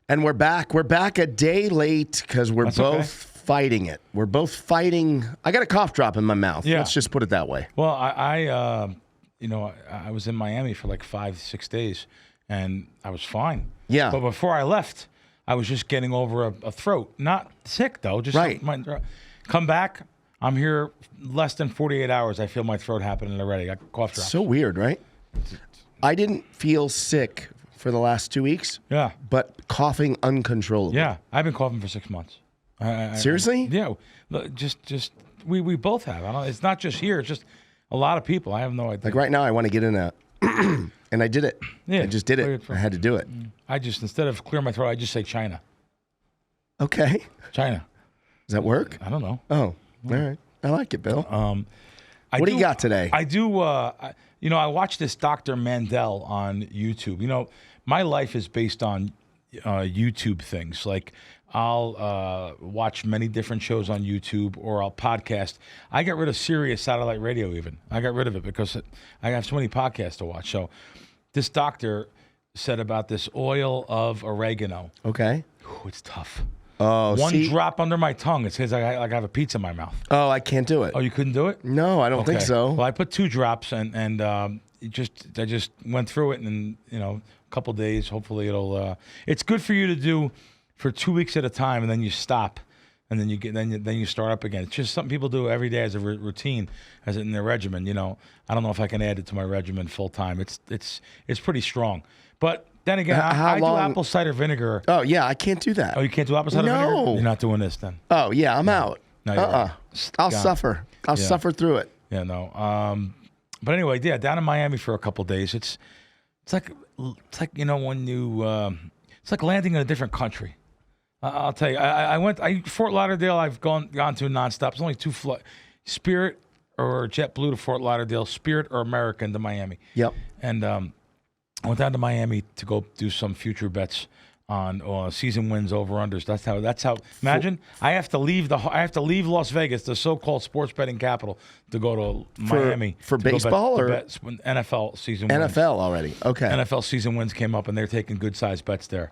And we're back. We're back a day late because we're That's both okay. fighting it. We're both fighting. I got a cough drop in my mouth. Yeah. Let's just put it that way. Well, I was in Miami for like 5-6 days, and I was fine. Yeah. But before I left, I was just getting over a throat. Not sick, though. Just Right. my throat. Come back. I'm here less than 48 hours. I feel my throat happening already. I got cough drops. So weird, right? I didn't feel sick for the last 2 weeks, Yeah. but coughing uncontrollably. Yeah. I've been coughing for 6 months. Seriously? Yeah. Look, just we both have. I don't. It's not just here. It's just a lot of people. I have no idea. Like right now, I want to get in a, and I did it. Yeah, I just did clear it. it from- I had to do it. I just, instead of clear my throat, I just say China. Okay. China. Does that work? I don't know. Oh, all right. I like it, Bill. What do you got today? I do. I watched this Dr. Mandel on YouTube. You know, my life is based on YouTube things. Like I'll watch many different shows on YouTube, or I'll podcast. I got rid of Sirius satellite radio. Even I got rid of it because I have so many podcasts to watch. So this doctor said about this oil of oregano. Okay. Ooh, it's tough. Oh, One see? drop under my tongue. It says I have a pizza in my mouth. Oh, I can't do it. Oh, you couldn't do it? No, I don't think so. Well, I put 2 drops, and I just went through it, and a couple days. Hopefully, it'll. It's good for you to do for 2 weeks at a time, and then you stop, and then you start up again. It's just something people do every day as a routine, as in their regimen. I don't know if I can add it to my regimen full time. It's pretty strong, but then again, I do apple cider vinegar. Oh, yeah, I can't do that. Oh, you can't do apple cider vinegar? No. You're not doing this then. Oh, yeah, I'm out. No, you're right. I'll Gone. suffer. I'll suffer through it. Yeah, no. But anyway, yeah, down in Miami for a couple of days. It's like when you it's like landing in a different country. I'll tell you. I went Fort Lauderdale. I've gone to nonstop. It's only 2 flights: Spirit or JetBlue to Fort Lauderdale, Spirit or American to Miami. Yep. And I went down to Miami to go do some future bets on season wins over unders. That's how. Imagine I have to leave Las Vegas, the so-called sports betting capital, to go to Miami for to go baseball or bet NFL season wins. NFL already. Okay. NFL season wins came up, and they're taking good sized bets there.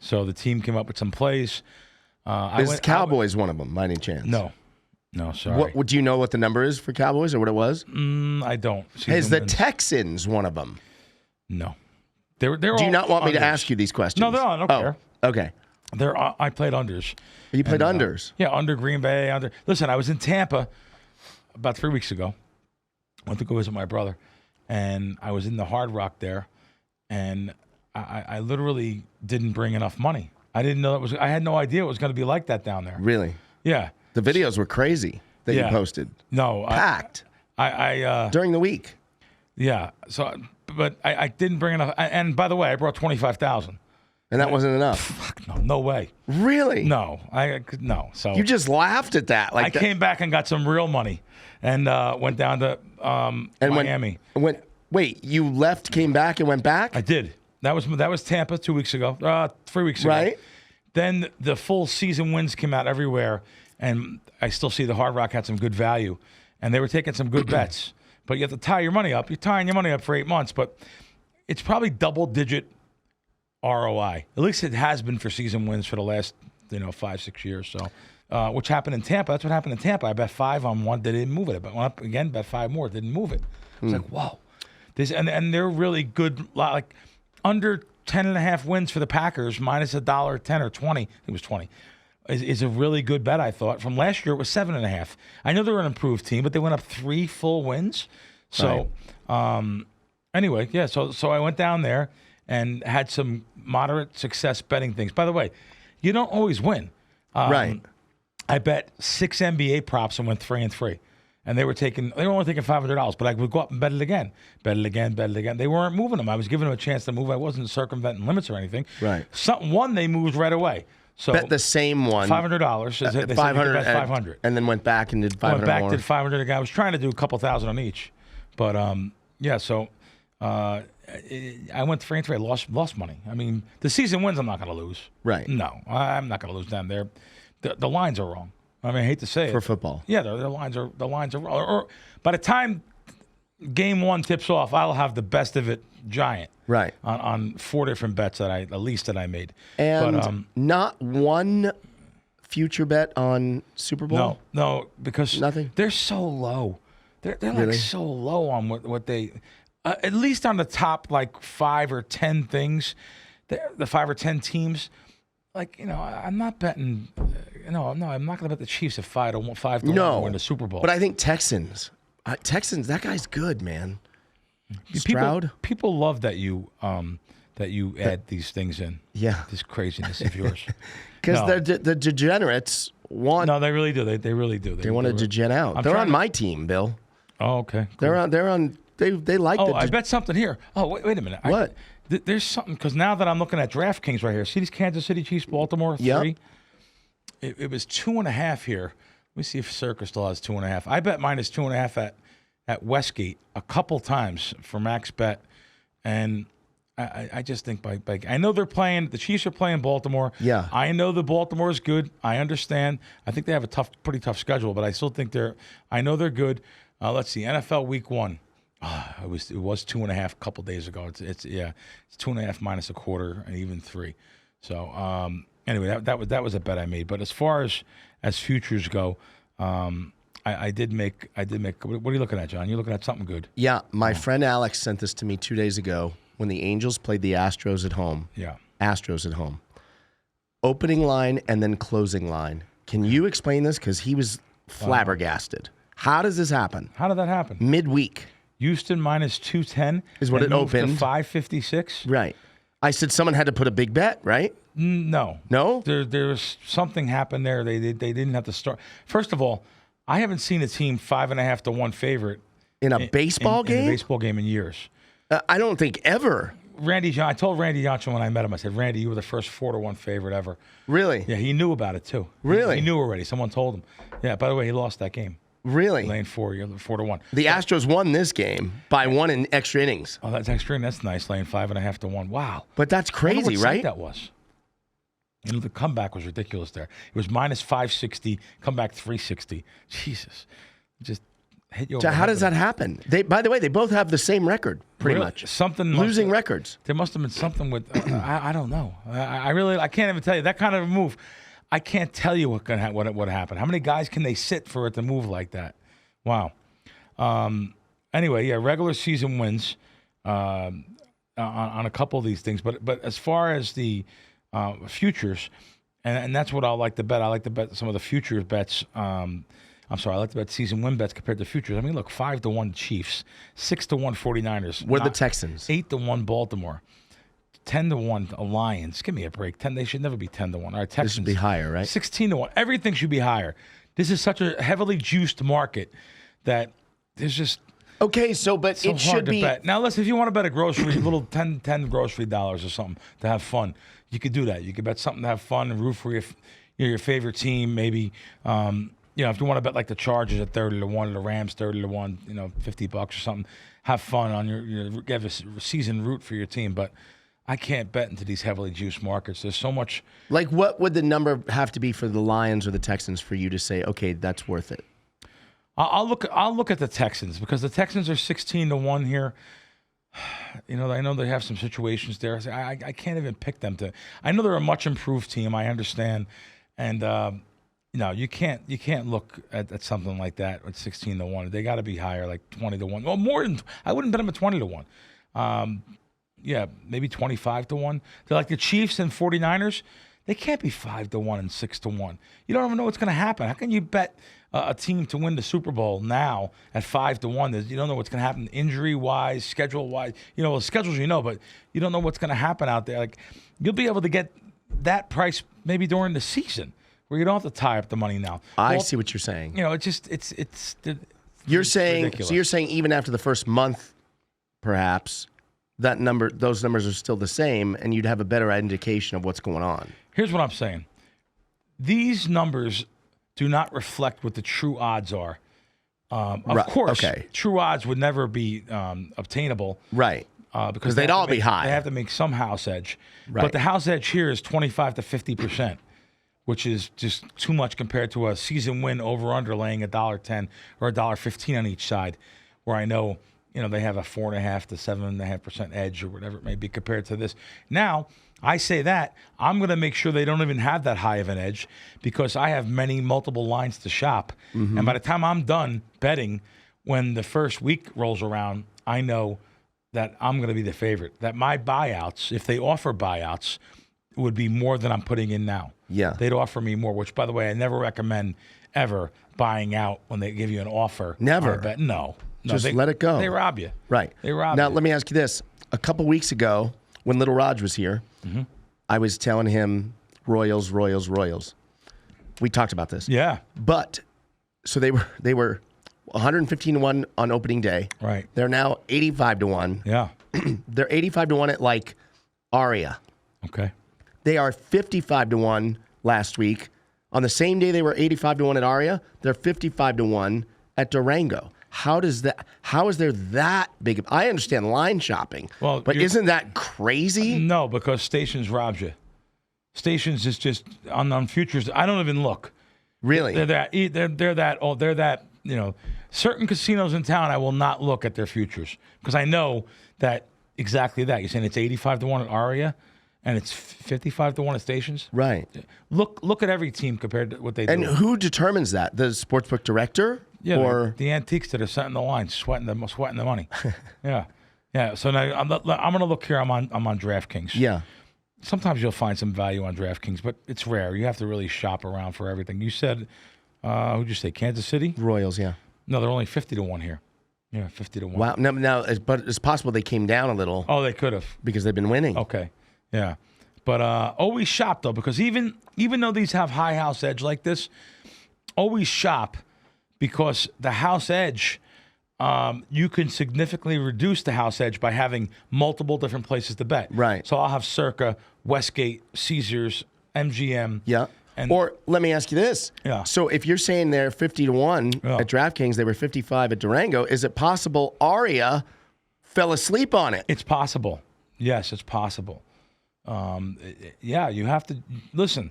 So the team came up with some plays. Is Cowboys one of them, by any chance? No, sorry. What do you know what the number is for Cowboys or what it was? I don't. Is the Texans one of them? No. They're Do you all not want me to unders. ask you these questions? No, I don't care. Okay. I played unders. You played unders. Yeah, under Green Bay. Listen, I was in Tampa about 3 weeks ago. I went to go visit my brother, and I was in the Hard Rock there, and I literally didn't bring enough money. I didn't know I had no idea it was going to be like that down there. Really? Yeah. The videos were crazy that you Yeah. posted. No. Packed I during the week. yeah. So, but I didn't bring enough. And by the way, I brought 25,000. And that wasn't enough. Fuck no way. Really? No, no. So You just laughed at that. I came back and got some real money, and went down to Miami. Wait, you left, came back, and went back? I did. That was Tampa 2 weeks ago, 3 weeks ago. Right. Then the full season wins came out everywhere, and I still see the Hard Rock had some good value, and they were taking some good bets. But you have to tie your money up. You're tying your money up for 8 months, but it's probably double-digit ROI. At least it has been for season wins for the last 5-6 years. So, which happened in Tampa. That's what happened in Tampa. I bet 5 on one. They didn't move it. I bet went up again. Bet 5 more. Didn't move it. It's like, whoa. And they're really good. Like under 10.5 wins for the Packers, minus $1.10 or 20. I think it was 20. Is a really good bet. I thought from last year it was 7.5. I know they're an improved team, but they went up 3 full wins. So, anyway, yeah. So I went down there and had some moderate success betting things. By the way, you don't always win. Right. I bet 6 NBA props and went 3-3. And they were only taking $500, but I would go up and bet it again. They weren't moving them. I was giving them a chance to move. I wasn't circumventing limits or anything. Right. One they moved right away. So Bet the same one. $500. They said you could bet 500. And then went back and did 500 Went back, more. did 500 again. I was trying to do a couple thousand on each. But, yeah, so I went 3-3. I lost money. I mean, the season wins I'm not going to lose. Right. No, I'm not going to lose down there. The lines are wrong. I mean, I hate to say it. For football. Yeah, the lines are wrong. Or by the time game one tips off, I'll have the best of it giant. Right. On 4 different bets that I made. And but, not one future bet on Super Bowl? No, because Nothing? they're so low. They're Really? like so low on what they, at least on the top like 5 or 10 things, the 5 or 10 teams. Like, I'm not betting. No, I'm not going to bet the Chiefs at 5 to 1 to win the Super Bowl. But I think Texans, that guy's good, man. Stroud? People love that you add these things in. Yeah. This craziness of yours. Because the degenerates want. No, they really do. They really do. They want to degen out. They're on my team, Bill. Oh, okay. Cool. They're on. They like. Oh, I bet something here. Oh, wait a minute. What? There's something, because now that I'm looking at DraftKings right here, see these Kansas City Chiefs, Baltimore 3. Yep. It was 2.5 here. Let me see if Circa still has 2.5. I bet minus 2.5 at Westgate a couple times for max bet, and I just think by I know they're playing. The Chiefs are playing Baltimore. Yeah. I know that Baltimore is good. I understand. I think they have a pretty tough schedule, but I still think I know they're good. Let's see, NFL Week 1. It was 2.5 a couple days ago. It's 2.5 minus a quarter and even 3. So anyway, that was a bet I made. But as far as futures go, I did make. What are you looking at, John? You looking at something good? Yeah, my friend Alex sent this to me 2 days ago when the Angels played the Astros at home. Yeah. Astros at home. Opening line and then closing line. Can you explain this? Because he was flabbergasted. How does this happen? How did that happen? Midweek. Houston minus 210 is what it moved opened. To 556. Right. I said someone had to put a big bet, right? No. No? There was something happened there. They didn't have to start. First of all, I haven't seen a team 5.5 to 1 favorite in a baseball game. In a baseball game in years. I don't think ever. I told Randy Johnson when I met him. I said, Randy, you were the first 4 to 1 favorite ever. Really? Yeah, he knew about it too. Really? He knew already. Someone told him. Yeah. By the way, he lost that game. Really? Laying 4 to 1. The Astros won this game by 1 in extra innings. Oh, that's extra. That's nice. Laying 5.5 to 1. Wow. But that's crazy, I wonder what right? site that was. The comeback was ridiculous there. It was minus 560, comeback 360. Jesus. Just hit you over. So how does that happen? By the way, they both have the same record, pretty Really? much. Something losing records. There must have been something with. I don't know. I can't even tell you that kind of a move. I can't tell you what happened. How many guys can they sit for it to move like that? Wow. Anyway, yeah, regular season wins on a couple of these things, but as far as the futures, and that's what I like to bet. I like to bet some of the futures bets. I'm sorry, I like to bet season win bets compared to futures. I mean, look, 5 to 1 Chiefs, 6 to 1 49ers. We're the Texans. 8 to 1 Baltimore, 10 to 1 Lions. Give me a break. They should never be 10 to 1. All right, Texans. This should be higher, right? 16 to 1. Everything should be higher. This is such a heavily juiced market that there's just okay. So, but so it hard should to be. bet. Now, listen, if you want to bet a grocery, little 10 grocery dollars or something to have fun, you could do that. You could bet something to have fun and root for your favorite team. Maybe if you want to bet like the Chargers at 30 to 1, or the Rams 30 to 1, $50 or something. Have fun on have a season root for your team, but. I can't bet into these heavily juiced markets. There's so much. Like, what would the number have to be for the Lions or the Texans for you to say, okay, that's worth it? I'll look at the Texans because the Texans are 16 to 1 here. I know they have some situations there. I can't even pick them to. I know they're a much improved team. I understand, and you can't look at something like that at 16 to 1. They got to be higher, like 20 to 1. Well, more than I wouldn't bet them at 20 to 1. Yeah, maybe 25 to 1. They're like the Chiefs and 49ers. They can't be 5 to 1 and 6 to 1. You don't even know what's going to happen. How can you bet a team to win the Super Bowl now at 5 to 1? You don't know what's going to happen injury-wise, schedule-wise. Schedules but you don't know what's going to happen out there. Like, you'll be able to get that price maybe during the season where you don't have to tie up the money now. I see what you're saying. You're saying ridiculous. So you're saying even after the first month, perhaps those numbers are still the same, and you'd have a better indication of what's going on. Here's what I'm saying. These numbers do not reflect what the true odds are. Of course, true odds would never be obtainable. Right. Because they'd all be high. They have to make some house edge. Right. But the house edge here is 25 to 50%, which is just too much compared to a season win over-under laying $1.10 or $1.15 on each side, where I know they have a 4.5 to 7.5% edge or whatever it may be compared to this. Now, I say that I'm going to make sure they don't even have that high of an edge because I have multiple lines to shop. And by the time I'm done betting, when the first week rolls around, I know that I'm going to be the favorite. That my buyouts, if they offer buyouts, would be more than I'm putting in now. Yeah. They'd offer me more, which, by the way, I never recommend ever buying out when they give you an offer. Never. on a bet. No. Just let it go. They rob you. Right. They rob Now, you. let me ask you this. A couple weeks ago, when Little Raj was here, I was telling him Royals, Royals, Royals. We talked about this. Yeah. But, so they were 115 to 1 on opening day. Right. They're now 85 to 1. Yeah. They're 85 to 1 at like Aria. Okay. They are 55 to 1 last week. On the same day they were 85 to 1 at Aria, they're 55 to 1 at Durango. How is there that big? I understand line shopping, Well, but isn't that crazy? No, because Stations robs you. Stations is just on futures. I don't even look. Really? They're that. Certain casinos in town, I will not look at their futures because I know that exactly that. You're saying it's 85 to 1 at Aria, and it's 55 to 1 at Stations. Right. Look at every team compared to what they And do. who determines that? The sportsbook director? Yeah, Or the antiques that are setting the line, sweating the money. Yeah. So now I'm going to look here. I'm on DraftKings. yeah. Sometimes you'll find some value on DraftKings, but it's rare. You have to really shop around for everything. You said, who'd you say, Kansas City? Royals, yeah. No, they're only 50 to 1 here. Yeah, 50 to 1. Wow. Now, but it's possible they came down a little Oh, they could have. because they've been winning. Okay. Yeah. But always shop, though, because even though these have high house edge like this, always shop because the house edge, you can significantly reduce the house edge by having multiple different places to bet. Right. So I'll have Circa, Westgate, Caesars, MGM. Yeah. And- Or let me ask you this. Yeah. So if you're saying they're 50 to 1 Yeah. at DraftKings, they were 55 at Durango, is it possible Aria fell asleep on it? It's possible. Yes, it's possible. Yeah, you have to listen.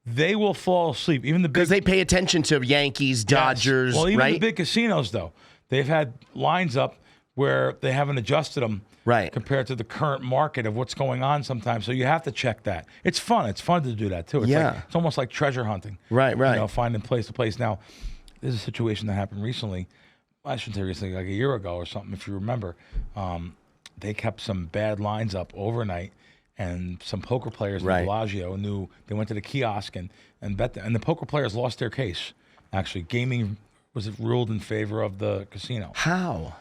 They will fall asleep. Even the big Because they pay attention to Yankees, Dodgers, Well, even right? the big casinos, though, they've had lines up where they haven't adjusted them Right. compared to the current market of what's going on sometimes. So you have to check that. It's fun. It's fun to do that, too. It's Yeah. it's almost like treasure hunting. Right. Finding place to place. Now, there's a situation that happened recently. I shouldn't say recently, like a year ago or something, if you remember. They kept some bad lines up overnight, and some poker players Right. in Bellagio knew they went to the kiosk and bet them. And the poker players lost their case. Actually, gaming was ruled in favor of the casino. How?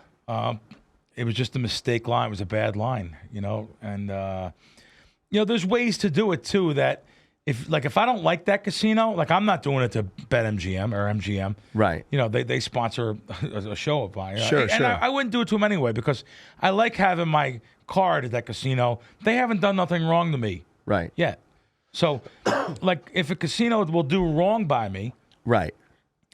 It was just a mistake line. It was a bad line, and there's ways to do it too. That if I don't like that casino, like I'm not doing it to bet MGM or MGM. Right. They sponsor a show of mine. Sure, and sure. I wouldn't do it to them anyway because I like having my card at that casino. They haven't done nothing wrong to me Right. yet. So, like, if a casino will do wrong by me, Right.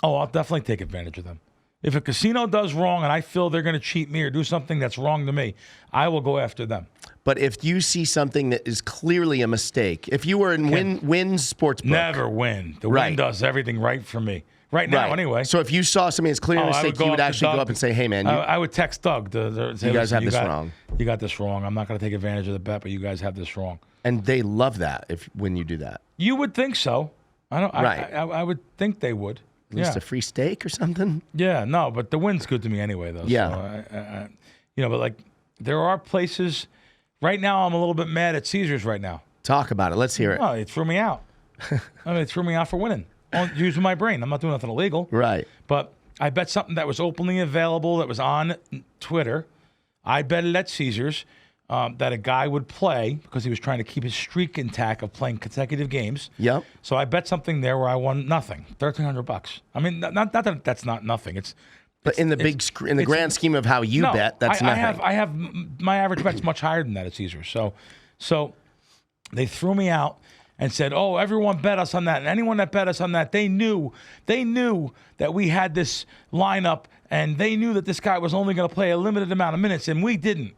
I'll definitely take advantage of them. If a casino does wrong and I feel they're going to cheat me or do something that's wrong to me, I will go after them. But if you see something that is clearly a mistake, if you were in Wynn's sportsbook. Never win. The Right. win does everything right for me. Right now, Right. anyway. So if you saw something that's clearly a I mistake, go you would up to actually go Doug. up and say, hey, man, I would text Doug. Say, You guys "Listen, have this wrong." You got this wrong. I'm not going to take advantage of the bet, but you guys have this wrong. and they love that when you do that. You would think so. I don't. Right. I would think they would. At least a free steak or something. Yeah. No, but the win's good to me anyway, though. Yeah. So but like there are places. Right now, I'm a little bit mad at Caesars right now. Talk about it. Let's hear it. Oh, it threw me out. It threw me out for winning. Using my brain. I'm not doing nothing illegal. Right. But I bet something that was openly available, that was on Twitter. I bet it at Caesars that a guy would play because he was trying to keep his streak intact of playing consecutive games. Yep. So I bet something there where I won nothing, $1,300. I mean, not that that's not nothing. But in the grand scheme of how you No, bet, that's nothing. I have my average bet's much higher than that at Caesars. So they threw me out and said, "Oh, everyone bet us on that, and anyone that bet us on that, they knew that we had this lineup, and they knew that this guy was only going to play a limited amount of minutes, and we didn't."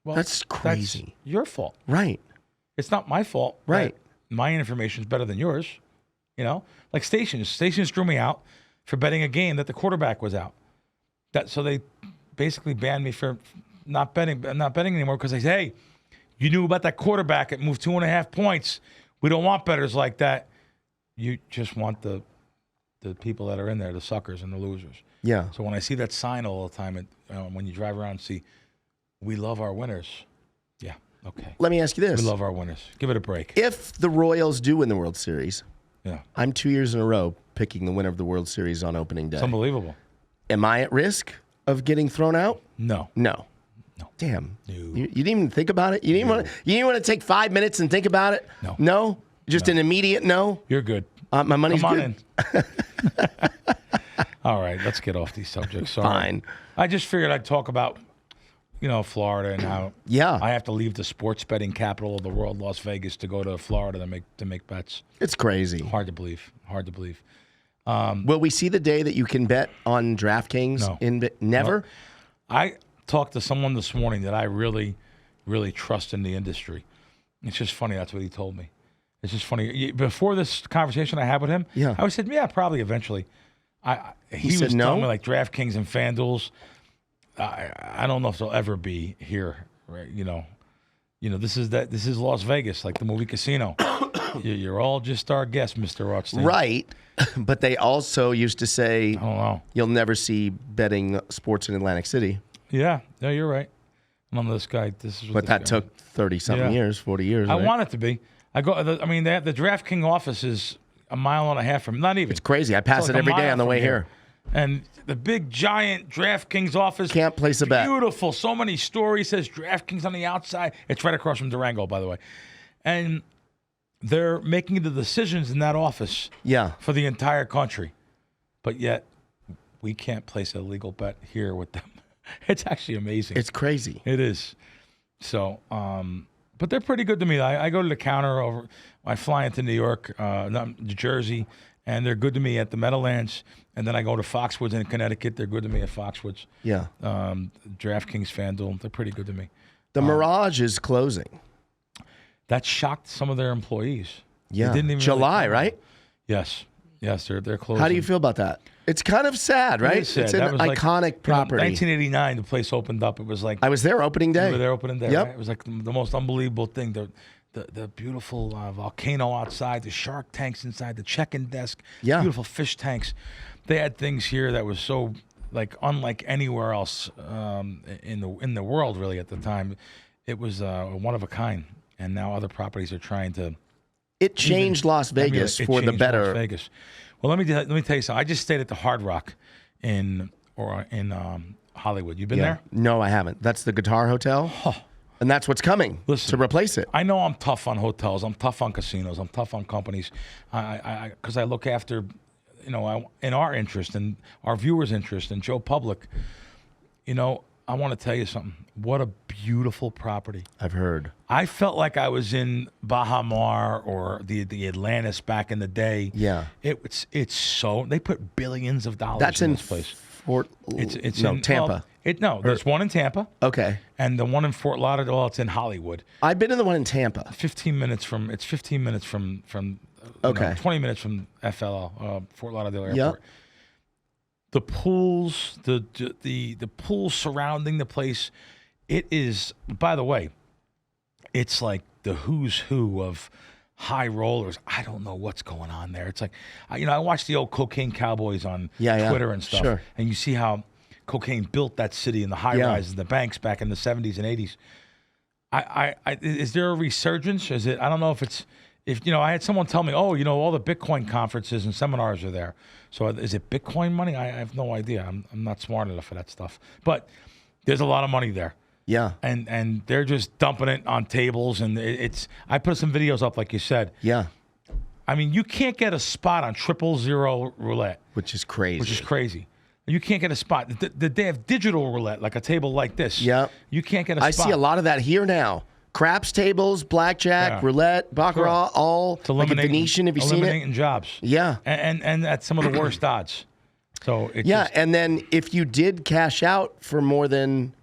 Well, That's crazy. That's your fault. Right. It's not my fault. Right. that My information is better than yours. Like Stations drew me out for betting a game that the quarterback was out. So they basically banned me for not betting anymore because they say, hey, you knew about that quarterback that moved 2.5 points. We don't want bettors like that. You just want the people that are in there, the suckers and the losers. Yeah. So when I see that sign all the time, when you drive around and see, we love our winners. Yeah, okay. Let me ask you this. We love our winners. Give it a break. If the Royals do win the World Series, Yeah. I'm 2 years in a row picking the winner of the World Series on opening day. It's unbelievable. Am I at risk of getting thrown out? No. No. No. Damn. No. You didn't even think about it? You didn't want to take 5 minutes and think about it? No. No? Just an immediate no? You're good. My money's Come on good. in. All right, let's get off these subjects. Sorry. Fine. I just figured I'd talk about, Florida and how Yeah. I have to leave the sports betting capital of the world, Las Vegas, to go to Florida to make bets. It's crazy. Hard to believe. Hard to believe. Will we see the day that you can bet on DraftKings? No. Never? I talked to someone this morning that I really, really trust in the industry. It's just funny. That's what he told me. It's just funny. Before this conversation I had with him, Yeah. I said, yeah, probably eventually. He said was no? telling me like DraftKings and FanDuel's. I don't know if they'll ever be here. Right? This is Las Vegas, like the movie Casino. You're all just our guests, Mr. Rothstein. Right. But they also used to say I don't know. you'll never see betting sports in Atlantic City. Yeah. No, you're right. None of this guy. This is. What But this that guy- took 30-something Yeah. years, 40 years. I right? want it to be. The DraftKings office is a mile and a half from. Not even. It's crazy. I pass It's it like a every day mile on the from way here. And the big giant DraftKings office. Can't place a bet. Beautiful. So many stories. Says DraftKings on the outside. It's right across from Durango, by the way. And they're making the decisions in that office Yeah. for the entire country. But yet, we can't place a legal bet here with them. It's actually amazing. It's crazy. It is. So, but they're pretty good to me. I go to the counter over. I fly into New York, New Jersey, and they're good to me at the Meadowlands. And then I go to Foxwoods in Connecticut. They're good to me at Foxwoods. Yeah. DraftKings, FanDuel, they're pretty good to me. The Mirage is closing. That shocked some of their employees. They Yeah. didn't even July, really- right? Yes, they're closing. How do you feel about that? It's kind of sad, right? is sad. It's That an was like, iconic property. 1989, the place opened up. It was like I was there opening day. you were there opening day. Yep. Right? It was like the most unbelievable thing. The beautiful volcano outside, the shark tanks inside, the check-in desk, Yeah. beautiful fish tanks. They had things here that was so like unlike anywhere else in the world really at the time. It was one of a kind, and now other properties are trying to. It changed Las Vegas It for the changed better. Las Vegas. Well, let me tell you something. I just stayed at the Hard Rock in Hollywood. You been there? No, I haven't. That's the Guitar Hotel. And that's what's coming Listen. to replace it. I know I'm tough on hotels. I'm tough on casinos. I'm tough on companies. Because I look after, in our interest and our viewers' interest and Joe Public. I want to tell you something. What a beautiful property. I've heard. I felt like I was in Baja Mar or the Atlantis back in the day. Yeah. It's so they put billions of dollars That's in in this place. Fort. It's no, in Tampa. There's one in Tampa Okay. and the one in Fort Lauderdale. It's in Hollywood. I've been in the one in Tampa. 15 minutes from 20 minutes from FLL, Fort Lauderdale Airport. Yep. The pools, the pools surrounding the place, it is. By the way, it's like the who's who of high rollers. I don't know what's going on there. It's like, I watch the old Cocaine Cowboys on Yeah. Twitter and stuff, Sure. and you see how cocaine built that city and the high rises, the banks back in the 70s and 80s. Is there a resurgence? Is it? I don't know if it's. I had someone tell me, all the Bitcoin conferences and seminars are there. So is it Bitcoin money? I have no idea. I'm not smart enough for that stuff. But there's a lot of money there. Yeah. And they're just dumping it on tables. And I put some videos up, like you said. Yeah. I mean, you can't get a spot on 000 roulette, Which is crazy. which is crazy. You can't get a spot. They have digital roulette, like a table like this. Yeah. You can't get a spot. I see a lot of that here now. Craps tables, blackjack, Yeah. roulette, baccarat, all It's like a Venetian. Have you seen it? eliminating jobs. Yeah. And at some of the worst odds. So it's Yeah, just, and then if you did cash out for more than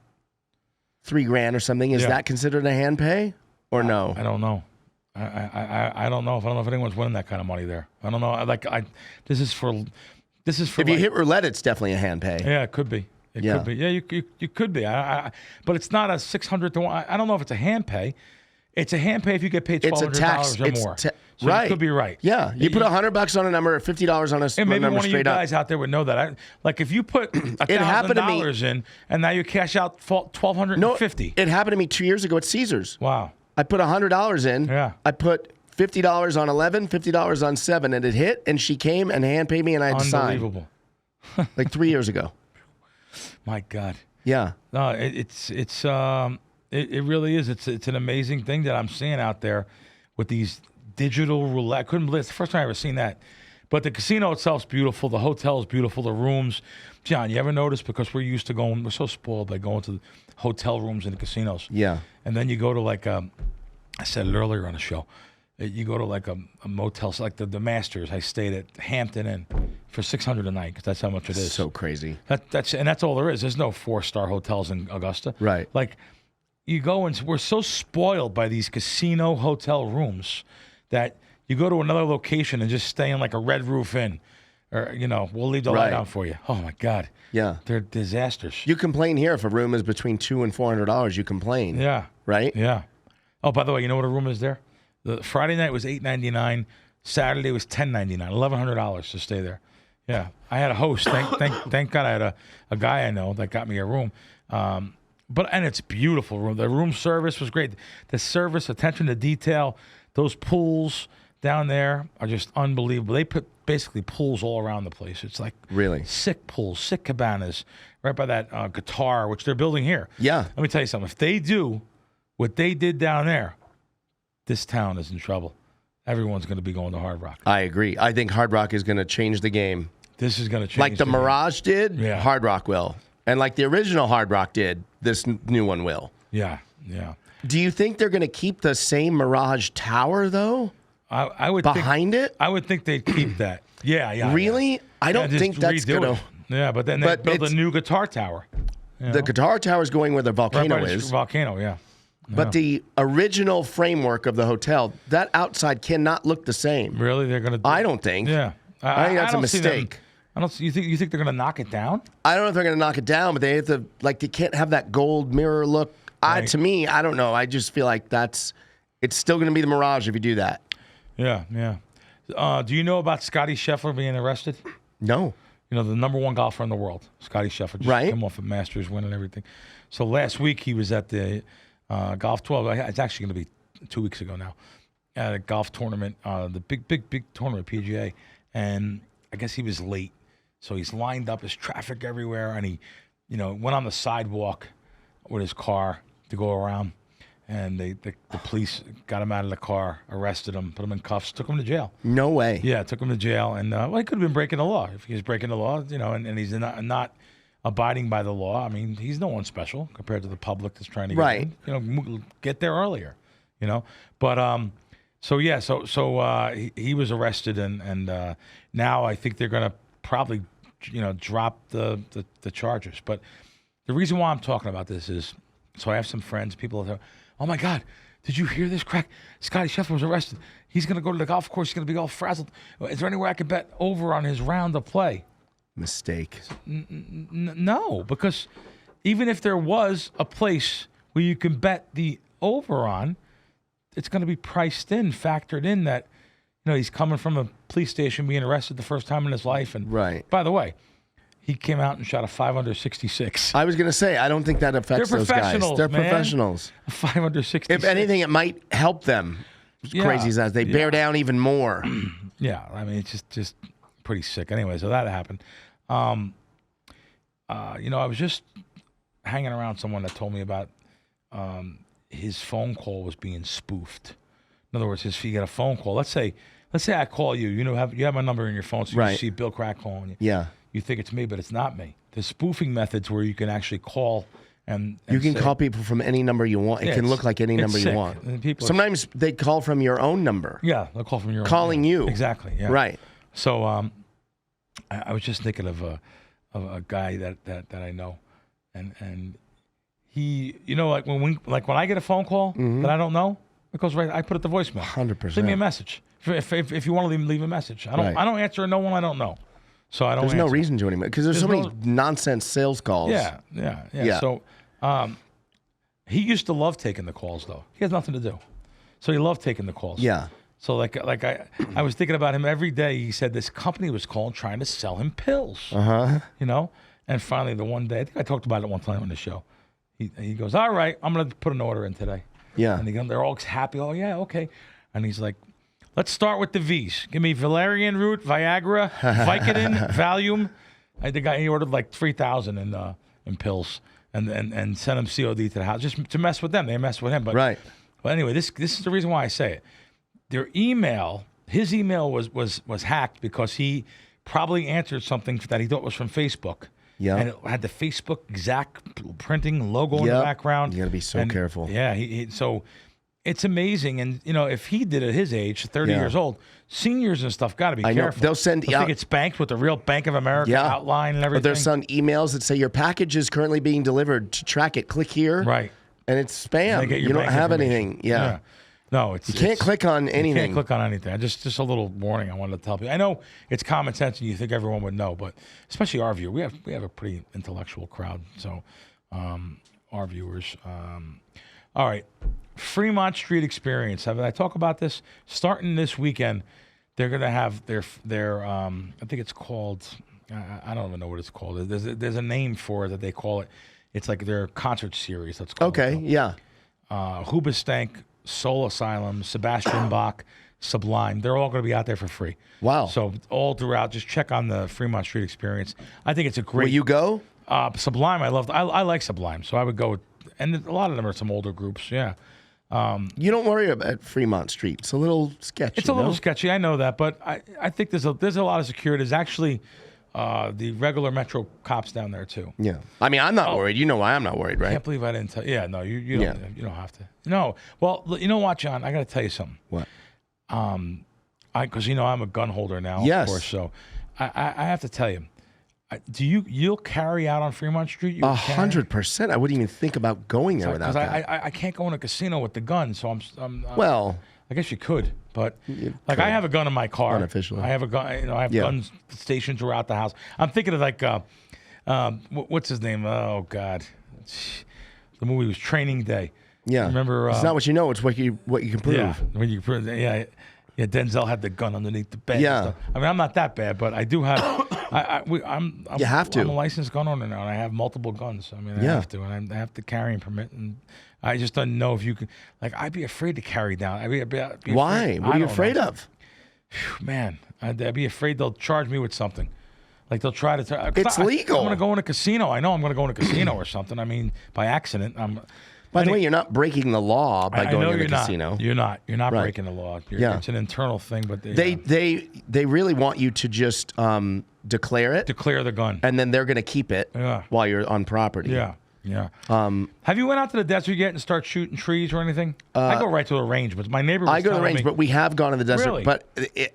$3,000 or something, is Yeah. that considered a hand pay or no? I don't know. I don't know. I don't know if anyone's winning that kind of money there. I don't know. This is for. If you hit roulette, it's definitely a hand pay. Yeah, it could be. It Yeah. could be. Yeah, you could be. But it's not a 600 to 1. I don't know if it's a hand pay. It's a hand pay if you get paid It's a $1,200 tax. or It's more. ta- So right. you could be right. Yeah, you put $100 on a number or $50 on a And maybe number one of you straight up. guys out there would know that. Like if you put happened to me- $1,000 in and now you cash out $1,250. It happened to me 2 years ago at Caesars. Wow. I put $100 in. Yeah. I put $50 on 11, $50 on 7, and it hit. And she came and hand paid me, and I had to sign. Unbelievable. Like 3 years ago. My God. Yeah. No, it really is. It's an amazing thing that I'm seeing out there with these digital roulette. I couldn't believe it's the first time I ever seen that. But the casino itself's beautiful. The hotel is beautiful. The rooms. John, you ever notice, because we're used to going, we're so spoiled by going to the hotel rooms in the casinos. Yeah. And then you go to like, I said it earlier on the show, you go to like a motel, like the Masters. I stayed at Hampton Inn for $600 a night because that's how much it is. So crazy. That's all there is. There's no 4-star hotels in Augusta. Right. Like you go and we're so spoiled by these casino hotel rooms that you go to another location and just stay in like a Red Roof Inn, or we'll leave the light Right. on for you. Oh my God. Yeah. They're disasters. You complain here if a room is between $200 and $400. You complain. Yeah. Right. Yeah. Oh, by the way, you know what a room is there? The Friday night was $8.99. Saturday was $10.99. $1,100 to stay there. Yeah, I had a host. Thank God I had a guy I know that got me a room. And it's beautiful room. The room service was great. The service, attention to detail, those pools down there are just unbelievable. They put basically pools all around the place. It's like Really? sick pools, sick cabanas, right by that guitar, which they're building here. Yeah. Let me tell you something. If they do what they did down there, this town is in trouble. Everyone's going to be going to Hard Rock. I agree. I think Hard Rock is going to change the game. This is going to change. Like the game. Mirage did, Yeah. Hard Rock will. And like the original Hard Rock did, this new one will. Yeah, yeah. Do you think they're going to keep the same Mirage Tower, though, I would behind it? I would think they'd keep that. Yeah. Really? Yeah. I don't Yeah, think just that's redo going it. to... Yeah, but then they But build a it's- new guitar tower. The guitar tower is going where the Right volcano by the is. volcano, yeah. But the original framework of the hotel, that outside cannot look the same. Really, they're going to. I don't think. Yeah, I think that's a don't see them- mistake. I don't. You think they're going to knock it down? I don't know if they're going to knock it down, but they have to, like, they can't have that gold mirror look. Right. To me, I don't know. I just feel like it's still going to be the Mirage if you do that. Yeah. Do you know about Scotty Scheffler being arrested? No. The #1 golfer in the world, Scotty Scheffler, just Right. came off a Masters win and everything. So last week he was at the Golf 12. It's actually going to be 2 weeks ago now, at a golf tournament, the big tournament, PGA, and I guess he was late, so he's lined up. There's traffic everywhere, and he, went on the sidewalk with his car to go around, and the police got him out of the car, arrested him, put him in cuffs, took him to jail. No way. Yeah, took him to jail, and he could have been breaking the law. If he was breaking the law, and he's not abiding by the law. I mean, he's no one special compared to the public that's trying to get Right. get there earlier. But he was arrested, and now I think they're going to probably drop the charges. But the reason why I'm talking about this is, so I have some friends, people that, oh my God, did you hear this crack? Scotty Scheffler was arrested. He's going to go to the golf course. He's going to be all frazzled. Is there anywhere I can bet over on his round of play? Mistake. No, because even if there was a place where you can bet the over on, it's going to be priced in, factored in that, he's coming from a police station being arrested the first time in his life. And Right. by the way, he came out and shot a 566. I was going to say, I don't think that affects They're those guys. professionals, They're man. professionals. A 566. If anything, it might help them. As Yeah. crazy as that. They bear down even more. Yeah, I mean, it's just pretty sick. Anyway, so that happened. I was just hanging around someone that told me about his phone call was being spoofed. In other words, he got a phone call. Let's say I call you. You have my number in your phone, so you Right. see Bill Crack calling you. Yeah. You think it's me, but it's not me. There's spoofing methods where you can actually call and You can say- call people from any number you want. It Yeah, can it's- look like any it's number you sick. want. And people are- Sometimes they call from your own number. Yeah, they'll call from your own- Calling you. Exactly. Yeah. Right. So I was just thinking of a guy that I know, and he, like when I get a phone call that I don't know, it goes right. I put it to voicemail. 100%. Leave me a message if you want to leave a message. I don't Right. I don't answer no one I don't know. So I don't. There's no answer. reason to anymore because there's so There's many nonsense sales calls. Yeah. So he used to love taking the calls, though. He has nothing to do, so he loved taking the calls. Yeah. So like I was thinking about him every day. He said this company was calling trying to sell him pills. You know, and finally the one day, I think I talked about it one time on the show. He goes, all right, I'm gonna put an order in today. Yeah. And they're all happy. Oh yeah, okay. And he's like, let's start with the V's. Give me valerian root, Viagra, Vicodin, Valium. I think he ordered like 3,000 in pills and sent him COD to the house just to mess with them. They mess with him, but Right. But anyway, this is the reason why I say it. His email was hacked because he probably answered something that he thought was from Facebook. Yeah. And it had the Facebook exact printing logo in the Yep. background. You got to be so careful. Yeah. So it's amazing. And, you know, if he did it at his age, 30 Yeah. years old, seniors and stuff got to be I know. careful. They'll send- They'll think it's banked with the real Bank of America Yeah. outline and everything. But there's some emails that say your package is currently being delivered. To track it, click here. Right. And it's spam. They get your You don't bank have information. anything. Yeah. No, it's You can't click on You anything. can't click on anything. Just a little warning I wanted to tell people. I know it's common sense and you think everyone would know, but especially our viewer, we have a pretty intellectual crowd. So our viewers. All right, Fremont Street Experience. Have I talk about this? Starting this weekend, they're going to have their I think it's called. I don't even know what it's called. There's a name for it that they call it. It's like their concert series. Let's call Okay. it. Yeah. Hoobastank, Soul Asylum, Sebastian Bach, Sublime. They're all going to be out there for free. Wow. So all throughout, just check on the Fremont Street Experience. I think it's a Will great. you go? Sublime, I like Sublime, so I would go with, and a lot of them are some older groups. Yeah, You don't worry about Fremont Street. It's a little sketchy. it's a little no? sketchy. I know that, but I think there's a lot of security. There's actually the regular Metro cops down there too. Yeah. I mean, I'm not worried. You know why I'm not worried, I right? can't believe I didn't tell. Yeah, no, you don't. Yeah. You don't have to. No. Well, you know what, John? I got to tell you something. What? Because you know I'm a gun holder now, Yes. of course. So I have to tell you, you'll carry out on Fremont Street? You would carry? 100%. I wouldn't even think about going there without Because that. I can't go in a casino with the gun, so I'm Well, I guess you could, but like could. I have a gun in my car. Unofficially. I have a gun. You know, I have Yeah. guns stationed throughout the house. I'm thinking of like, what's his name? Oh God, the movie was Training Day. yeah. Remember? It's not what you know. It's what you can prove. Yeah, when you prove, yeah. Denzel had the gun underneath the bed. and Yeah. stuff. I mean, I'm not that bad, but I do have. I'm You have to. I'm a licensed gun owner now, and I have multiple guns. I mean, I Yeah. have to, and I have the carrying permit, and I just don't know if you could. Like, I'd be afraid to carry down. I'd be Why? afraid. What are I you don't afraid know. of? Man, I'd be afraid they'll charge me with something. Like they'll try to. 'Cause It's legal. I'm going to go in a casino. I know I'm going to go in a casino or something. I mean, by accident. By the way, you're not breaking the law by I going know to the you're casino. You're not. You're not Right. breaking the law. Yeah. It's an internal thing, but They really want you to just declare it, declare the gun. and then they're going to keep it Yeah. while you're on property. Yeah. Have you went out to the desert yet and start shooting trees or anything? I go right to the range, but my neighbor was I go to the telling range, me, but we have gone to the desert. Really? But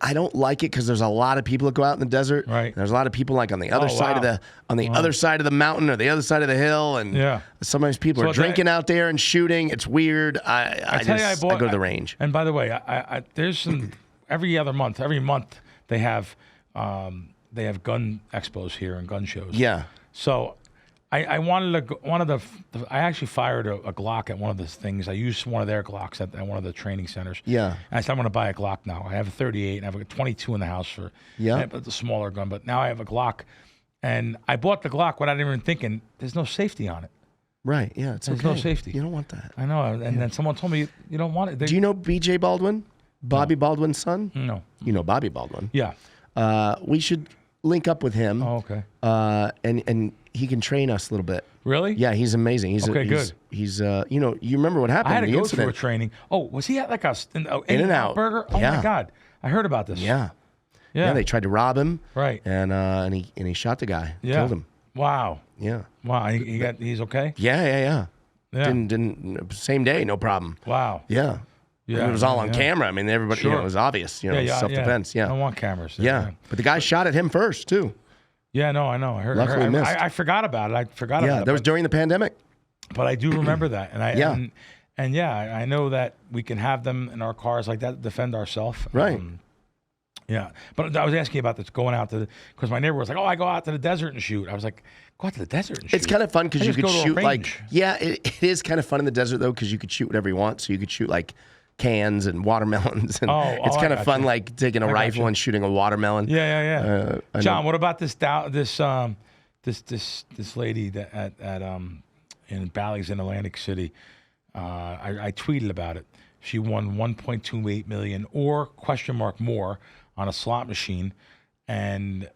I don't like it because there's a lot of people that go out in the desert. Right. There's a lot of people like on the other Oh, side of wow. other side of the mountain or the other side of the hill, and Yeah. sometimes people So are drinking out there and shooting. It's weird. I go to the range. And by the way, I there's some every month they have gun expos here and gun shows. Yeah. So I wanted I actually fired a Glock at one of the things. I used one of their Glocks at one of the training centers. Yeah. And I said, I'm going to buy a Glock now. I have a 38 and I have a 22 in the house for the smaller gun. But now I have a Glock. And I bought the Glock without even thinking, there's no safety on it. Right. Yeah. It's There's okay. no safety. You don't want that. I know. And then someone told me, you don't want it. Do you know B.J. Baldwin? Bobby Baldwin's son? No. You know Bobby Baldwin. Yeah. We should link up with him. Oh, okay. And he can train us a little bit. Really? Yeah, he's amazing. He's Okay, good. He's you remember what happened? I had to the go incident. through a training. Oh, was he at like an In-N-Out. burger? Oh Yeah. my God. I heard about this. Yeah. Yeah. Yeah, they tried to rob him. Right. And he shot the guy. Yeah. Killed him. Wow. Yeah. Wow. He's okay? Yeah. Yeah. Didn't same day, no problem. Wow. Yeah. Yeah. It was all on yeah. camera. I mean, everybody, Sure. it was obvious. Self-defense. I Yeah. don't want cameras. Yeah. But the guy shot at him first too. Yeah, no, I know. I heard. Luckily missed. I forgot about it. About Yeah. it. That was during the pandemic. But I do remember that. And Yeah. and yeah, I know that we can have them in our cars like that to defend ourselves. Right. Yeah, but I was asking about this going out to because my neighbor was like, "Oh, I go out to the desert and shoot." I was like, "Go out to the desert and shoot." It's kind of fun because I you just could go to a shoot like range. it is kind of fun in the desert though because you could shoot whatever you want. So you could shoot like cans and watermelons, and it's I kind of fun gotcha. like taking a rifle gotcha. and shooting a watermelon. Yeah. I John, what about this this lady that at in Bally's in Atlantic City? I tweeted about it. She won 1.28 million or question mark more on a slot machine, and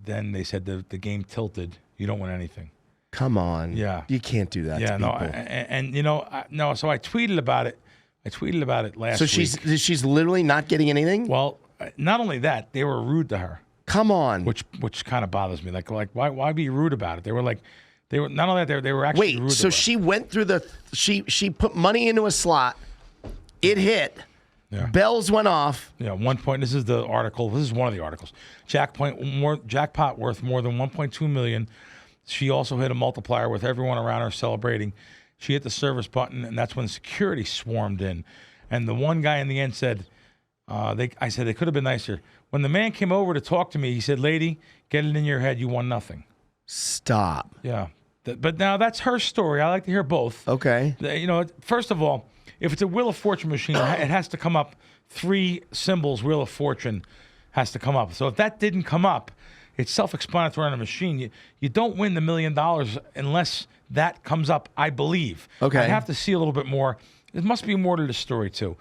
then they said the game tilted. You don't win anything. Come on, Yeah. you can't do that. Yeah, to no, people. and you know, no. So I tweeted about it. I tweeted about it last So week. she's literally not getting anything. Well, not only that, they were rude to her, Come on. which kind of bothers me. Like why be rude about it? They were not only that they were actually rude. Wait, to so her. she went through she put money into a slot. It hit. Yeah. Bells went off. Yeah, 1 point. This is the article. This is one of the articles. Jackpot worth more than 1.2 million. She also hit a multiplier with everyone around her celebrating. She hit the service button, and that's when security swarmed in. And the one guy in the end said, I said they could have been nicer. When the man came over to talk to me, he said, "Lady, get it in your head. You won nothing." Stop. Yeah, but now that's her story. I like to hear both. Okay. You know, first of all, if it's a Wheel of Fortune machine, it has to come up 3 symbols. Wheel of Fortune has to come up. So if that didn't come up, it's self-explanatory on a machine. You don't win the $1 million unless that comes up, I believe. Okay. I have to see a little bit more. There must be more to the story, too.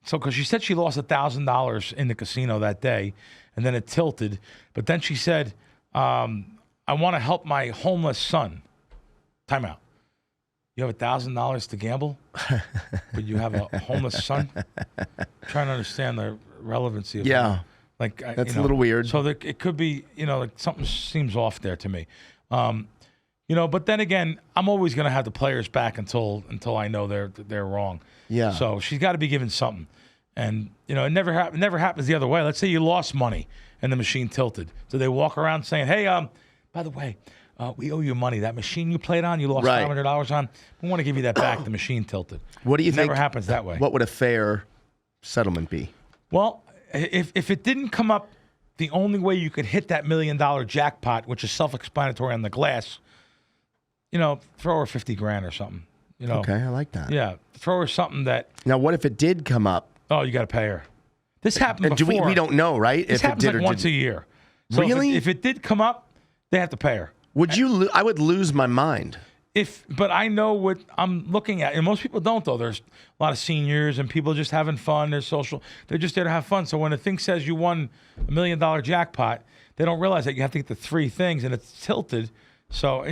So, because she said she lost $1,000 in the casino that day, and then it tilted. But then she said, I want to help my homeless son. Time out. You have $1,000 to gamble, but you have a homeless son? I'm trying to understand the relevancy of that. Yeah. Like That's a little weird. So it could be, like something seems off there to me. But then again, I'm always going to have the players back until I know they're wrong. Yeah. So she's got to be given something, and it never happens the other way. Let's say you lost money and the machine tilted. So they walk around saying, "Hey, by the way, we owe you money. That machine you played on, you lost Right. $500 on. We want to give you that back. The machine tilted." What do you It think? Never happens that way. What would a fair settlement be? Well, if it didn't come up, the only way you could hit that $1 million jackpot, which is self-explanatory on the glass, throw her 50 grand or something. Okay, I like that. Yeah, throw her something that. Now, what if it did come up? Oh, you got to pay her. This happened And before. we don't know, right? This if it happens did like or once a didn't. year. So Really? if it did come up, they have to pay her. Would you? I would lose my mind. But I know what I'm looking at, and most people don't though. There's a lot of seniors and people just having fun. They're social. They're just there to have fun. So when a thing says you won $1 million jackpot, they don't realize that you have to get the 3 things, and it's tilted. So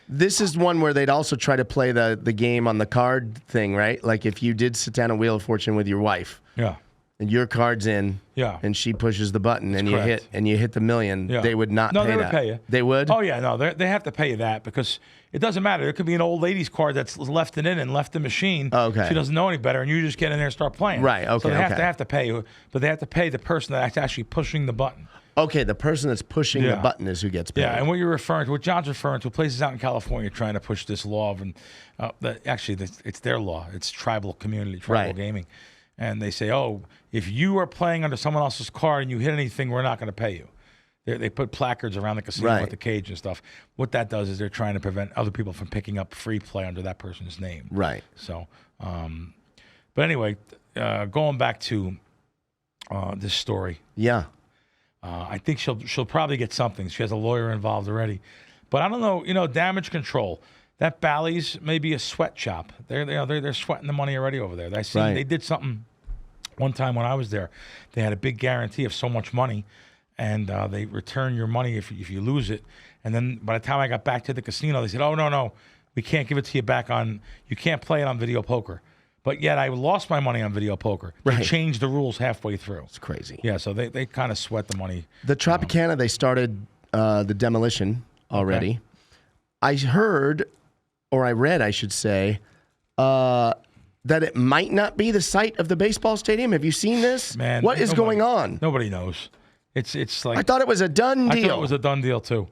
This is one where they'd also try to play the game on the card thing, right? Like if you did sit down a Wheel of Fortune with your wife, yeah, and your card's in, Yeah. and she pushes the button, and correct. you hit the million, yeah. they would not No, pay they would that. pay you. They would? Oh yeah, no, they have to pay you that because it doesn't matter. There could be an old lady's card that's left it in and left the machine. Okay. She doesn't know any better, and you just get in there and start playing. Right, So okay, they have okay. to have to pay you, but they have to pay the person that's actually pushing the button. Okay, the person that's pushing the Yeah. button is who gets paid. Yeah, and what you're referring to, what John's referring to, places out in California trying to push this law of, it's their law. It's tribal community, tribal Right. gaming, and they say, oh, if you are playing under someone else's card and you hit anything, we're not going to pay you. They put placards around the casino Right. with the cage and stuff. What that does is they're trying to prevent other people from picking up free play under that person's name. Right. So, but anyway, going back to this story. Yeah. I think she'll probably get something. She has a lawyer involved already, but I don't know. Damage control. That Bally's may be a sweatshop. They're sweating the money already over there. Right. They did something one time when I was there. They had a big guarantee of so much money, and they return your money if you lose it. And then by the time I got back to the casino, they said, "Oh no, we can't give it to you back on. You can't play it on video poker." But yet I lost my money on video poker. They Right. changed the rules halfway through. It's crazy. Yeah, so they kind of sweat the money. The Tropicana, they started the demolition already. I heard, or I read, I should say, that it might not be the site of the baseball stadium. Have you seen this? Man, what is nobody- going on? Nobody knows. It's like I thought it was a done I deal. thought it was a done deal too,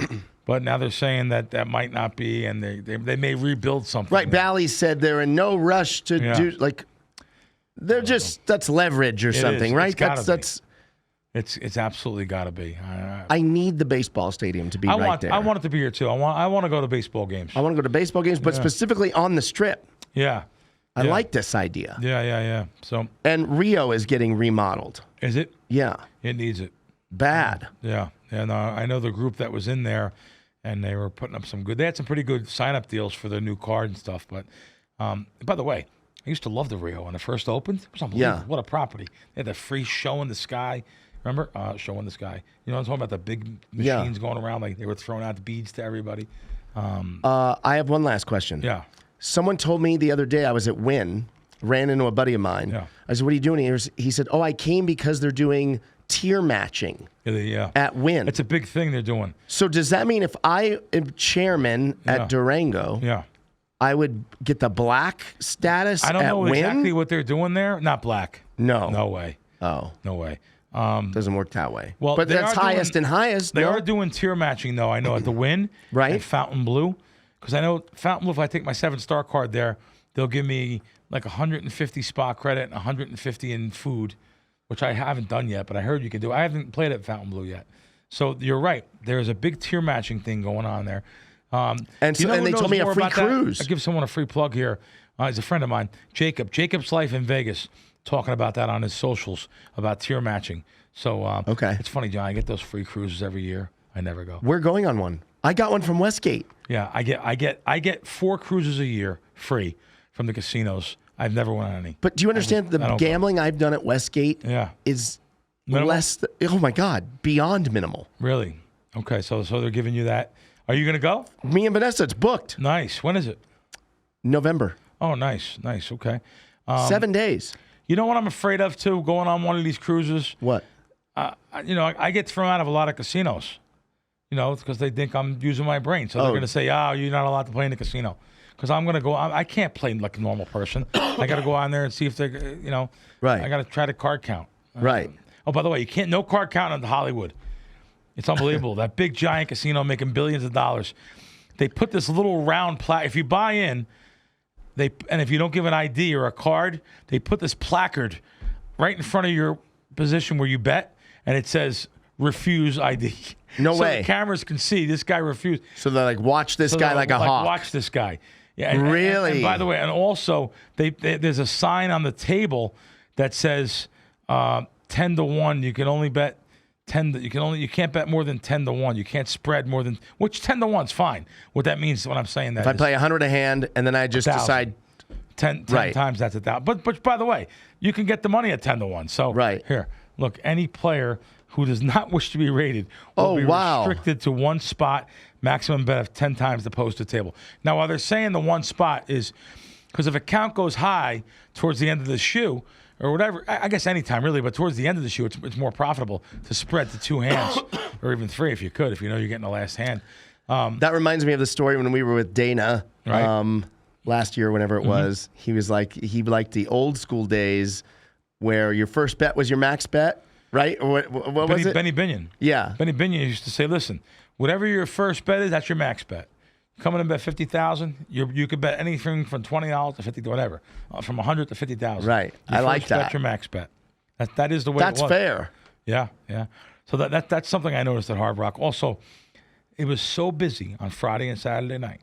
but now they're saying that might not be, and they may rebuild something. Right, Bally's said they're in no rush to Yeah. do, like, they're just, that's leverage or something, is. right? It's gotta That's It's absolutely got to be. I need the baseball stadium to be I right want there. I want it to be here too. I want to go to baseball games. I want to go to baseball games, but specifically on the Strip. Yeah. I like this idea. Yeah. So And Rio is getting remodeled. is it? Yeah. It needs it. Bad. Yeah. And I know the group that was in there, and they were putting up some good. They had some pretty good sign-up deals for their new card and stuff. But by the way, I used to love the Rio when it first opened. It was unbelievable. Yeah. What a property! They had the free show in the sky. Remember, show in the sky. You know what I'm talking about? The big machines going around, like they were throwing out beads to everybody. I have one last question. Yeah. Someone told me the other day I was at Wynn, ran into a buddy of mine. Yeah. I said, "What are you doing?" He said, "Oh, I came because they're doing tier matching Yeah. at Wynn." It's a big thing they're doing. So does that mean if I am chairman at Durango, Yeah. I would get the black status I don't at know Wynn? exactly what they're doing there. Not black. No. No way. Oh, No way. doesn't work that way. Well, but they that's are doing- highest and highest. They no? are doing tier matching, though, I know, at the Wynn Right. and Fountain Blue. Because I know Fountain Blue, if I take my 7-star card there, they'll give me like 150 spa credit and 150 in food, which I haven't done yet, but I heard you can do. I haven't played at Fountain Blue yet. So you're right. There's a big tier matching thing going on there. And You know and who they knows told me a more free about that? cruise. I give someone a free plug here. He's a friend of mine, Jacob. Jacob's Life in Vegas, talking about that on his socials about tier matching. So Okay. it's funny, John. I get those free cruises every year. I never go. We're going on one. I got one from Westgate. Yeah, I get 4 cruises a year free from the casinos. I've never won on any. But do you understand I the don't- gambling I've done at Westgate Yeah, is Minimal? less? Oh my God, beyond minimal. really. Okay, so they're giving you that. Are you gonna go? Me and Vanessa, it's booked. Nice. When is it? November, Oh, nice. Okay. 7 days. You know what I'm afraid of too? Going on one of these cruises. What? I get thrown out of a lot of casinos, because they think I'm using my brain. So they're Oh. going to say, "Oh, you're not allowed to play in the casino," because I'm going to go. I can't play like a normal person. I got to go on there and see if they're, Right. I got to try to card count. Right. Oh, by the way, you can't no card count in Hollywood. It's unbelievable. That big giant casino making billions of dollars. They put this little round if you buy in, and if you don't give an ID or a card, they put this placard right in front of your position where you bet, and it says refuse ID. No so way. The cameras can see this guy refused. So they're like, watch this So guy they're like a hawk. Watch this guy. Yeah. And Really? by the way, and also there's a sign on the table that says 10-1. You can only bet 10. You can't bet more than 10-1. You can't spread more than 10-1's fine. What that means when I'm saying that If I is play 100 a hand and then I just 1,000. decide, 10 Right. times that's 1,000. But by the way, you can get the money at 10-1. So Right. here, look, any player who does not wish to be rated will Oh, be wow. restricted to one spot, maximum bet of 10 times the posted table. Now, while they're saying the one spot is because if a count goes high towards the end of the shoe or whatever, I guess anytime really, but towards the end of the shoe, it's more profitable to spread to 2 hands or even 3 if you could, if you know you're getting the last hand. that reminds me of the story when we were with Dana Right. last year, whenever it was. He was like, he liked the old school days where your first bet was your max bet, right? Or what was it? Benny Binion. Yeah. Benny Binion used to say, listen, whatever your first bet is, that's your max bet. Coming in bet 50,000, you could bet anything from $20 to 50 to whatever, from 100 to 50,000. Right. Your I like first that. Bet's your max bet. That is the way That's it was. fair. Yeah. So that's something I noticed at Hard Rock. Also, it was so busy on Friday and Saturday night.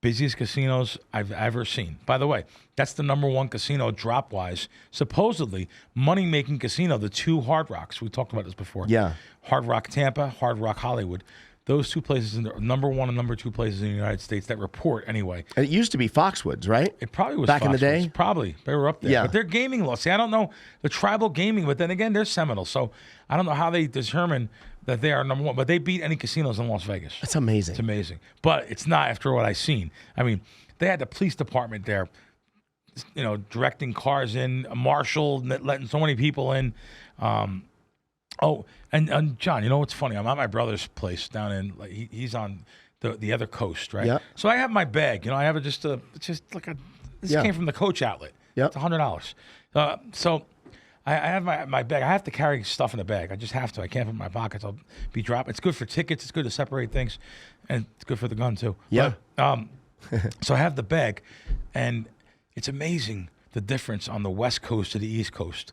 Busiest casinos I've ever seen. By the way, that's the #1 casino drop-wise. Supposedly, money-making casino, the 2 Hard Rocks. We talked about this before. Yeah. Hard Rock Tampa, Hard Rock Hollywood. Those 2 places are the #1 and #2 places in the United States that report anyway. And it used to be Foxwoods, right? It probably was Back in the Foxwoods. day? Probably. They were up there. Yeah. But their gaming laws. See, I don't know the tribal gaming, but then again, they're Seminole. So I don't know how they determine that they are #1. But they beat any casinos in Las Vegas. That's amazing. It's amazing. But it's not after what I've seen. I mean, they had the police department there, directing cars in, a marshal letting so many people in. And John, you know what's funny? I'm at my brother's place down in, he's on the other coast, right? Yeah. So I have my bag. I have this Yeah. came from the Coach outlet. Yep. It's $100. So I have my bag. I have to carry stuff in the bag. I just have to. I can't put it in my pockets. I'll be dropping. It's good for tickets. It's good to separate things. And it's good for the gun, too. Yeah. But, so I have the bag, and it's amazing the difference on the West Coast to the East Coast.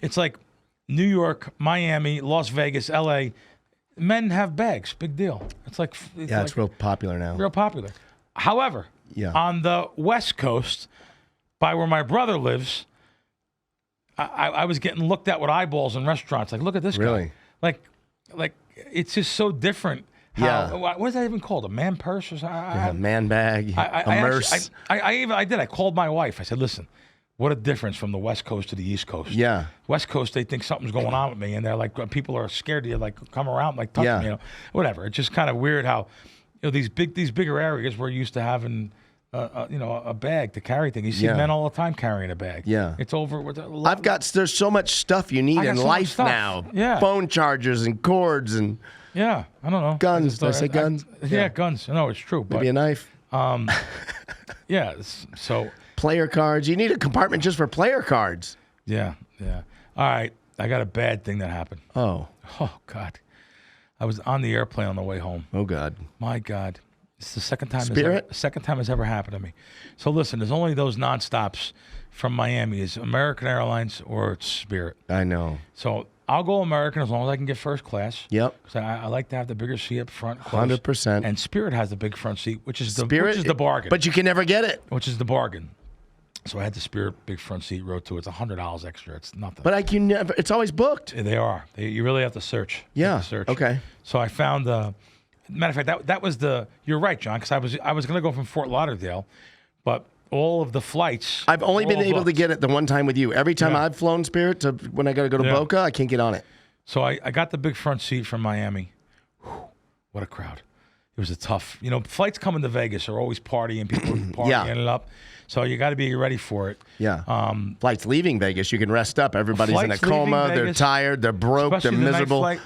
It's like New York, Miami, Las Vegas, LA, men have bags. Big deal. It's like It's real popular now. real popular. However, Yeah. on the West Coast, by where my brother lives, I was getting looked at with eyeballs in restaurants. Like, look at this Really? guy. Like it's just so different. Yeah. What is that even called? A man purse or something? Yeah, man bag, a merce. I did. I called my wife. I said, listen, what a difference from the West Coast to the East Coast. Yeah. West Coast, they think something's going on with me, and they're like, people are scared to like come around, like touch me, whatever. It's just kind of weird how, these bigger areas we're used to having, a bag to carry things. You see men all the time carrying a bag. Yeah. It's over with. There's so much stuff you need I got in so much life stuff. now. Yeah. Phone chargers and cords and Yeah, I don't know. guns. Did I say guns? Yeah, guns. No, it's true. But Maybe a knife. yeah, so Player cards. You need a compartment just for player cards. yeah. All right, I got a bad thing that happened. Oh. Oh God, I was on the airplane on the way home. Oh, God. My God, it's the second time. Spirit? Second time it's ever happened to me. So listen, there's only those nonstops from Miami. It's American Airlines or it's Spirit. I know. So I'll go American as long as I can get first class. Yep. Because I like to have the bigger seat up front. Close. 100%. And Spirit has the big front seat, which is the bargain. But you can never get it. Which is the bargain. So I had the Spirit big front seat row 2. It's $100 extra. It's nothing. But it's always booked. They are. You really have to search. Yeah. You have to search. Okay. So I found matter of fact, that was you're right, John, because I was going to go from Fort Lauderdale, but all of the flights. I've only been able to booked. get it the one time with you. Every time Yeah. I've flown Spirit to when I got to go to Boca, I can't get on it. So I got the big front seat from Miami. Whew, what a crowd. It was a tough, flights coming to Vegas are always partying, people are partying it up. So you got to be ready for it. Yeah. Flights leaving Vegas, you can rest up. Everybody's in a Flights leaving coma. They're Vegas, tired. They're broke. They're especially the night miserable. flight,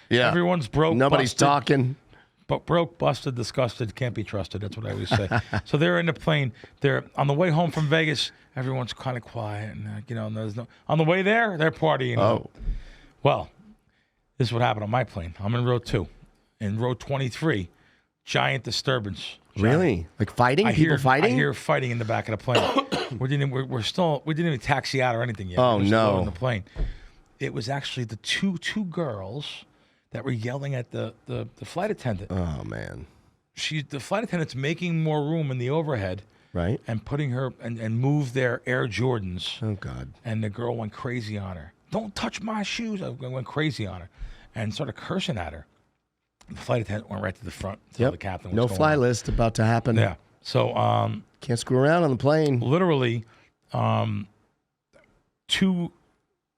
Yeah. Everyone's broke. Nobody's busted. talking. But broke, busted, disgusted, can't be trusted. That's what I always say. So they're in the plane. They're on the way home from Vegas. Everyone's kind of quiet, and there's no. On the way there, they're partying. Oh. Well, this is what happened on my plane. I'm in row 2. In row 23, giant disturbance. Really? Like fighting? People fighting? I hear fighting in the back of the plane. we didn't even taxi out or anything yet. Oh, We're still no. in the plane. It was actually the two girls that were yelling at the flight attendant. Oh, man. The flight attendant's making more room in the overhead Right? and putting her and moved their Air Jordans. Oh, God. And the girl went crazy on her. Don't touch my shoes. I went crazy on her and started cursing at her. The flight attendant went right to the front. To tell the captain No what's going fly on. list about to happen. Yeah. So Can't screw around on the plane. literally, 2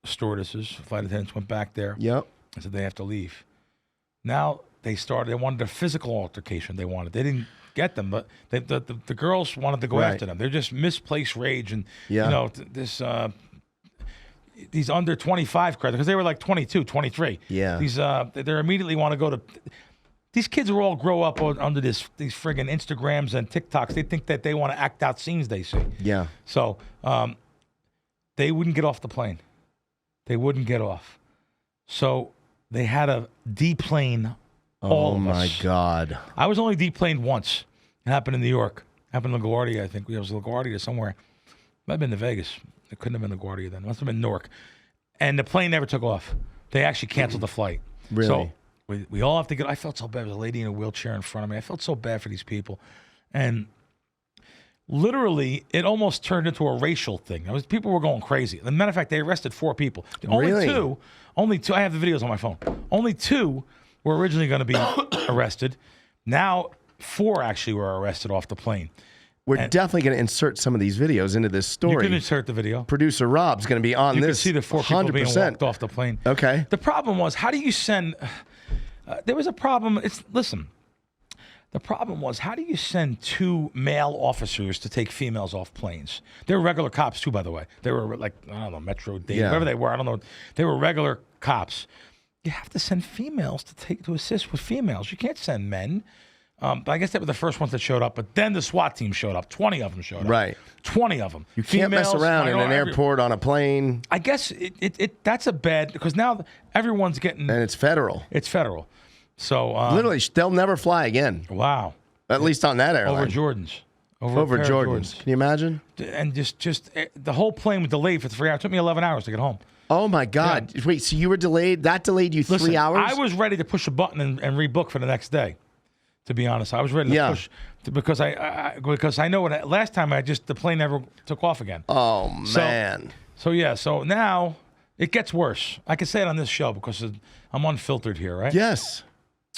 stewardesses, flight attendants, went back there. Yep. I said they have to leave. Now they wanted a physical altercation. They didn't get them, but the girls wanted to go Right. after them. They're just misplaced rage and Yeah. these under 25 credit because they were like 22, 23. Yeah. These they immediately want to go to. These kids will all grow up under these friggin' Instagrams and TikToks. They think that they want to act out scenes they see. Yeah. So they wouldn't get off the plane. They wouldn't get off. So they had to deplane all Oh, of my us. God. I was only deplaned once. It happened in New York. It happened in LaGuardia, I think. It was LaGuardia somewhere. Might have been to Vegas. It couldn't have been LaGuardia then. It must have been Newark. And the plane never took off. They actually canceled the flight. Really? So we all have to get. I felt so bad. There was a lady in a wheelchair in front of me. I felt so bad for these people. And literally, it almost turned into a racial thing. People were going crazy. As a matter of fact, they arrested 4 people. Really? Only two. I have the videos on my phone. Only 2 were originally going to be arrested. Now 4 actually were arrested off the plane. We're definitely going to insert some of these videos into this story. You can insert the video. Producer Rob's going to be on You this. can see the 4 people 100%. being walked off the plane. Okay. The problem was, how do you send? There was a problem. Listen. The problem was, how do you send 2 male officers to take females off planes? They were regular cops too, by the way. They were like, I don't know, Metro Dade, whatever they were. I don't know. They were regular cops. You have to send females to assist with females. You can't send men. But I guess they were the first ones that showed up. But then the SWAT team showed up. 20 of them showed up. Right. 20 of them. You can't mess around in an airport on a plane. I guess that's a bad, because now everyone's getting. And it's federal. It's federal. So Literally, they'll never fly again. wow. At least on that airline. Over Jordans. Over a pair of Jordans. Can you imagine? And just the whole plane was delayed for 3 hours. It took me 11 hours to get home. Oh my God! Wait, so you were delayed? That delayed you 3 hours? I was ready to push a button and rebook for the next day. To be honest, I was ready to push because I know what last time the plane never took off again. Oh man! So now it gets worse. I can say it on this show because I'm unfiltered here, right? Yes.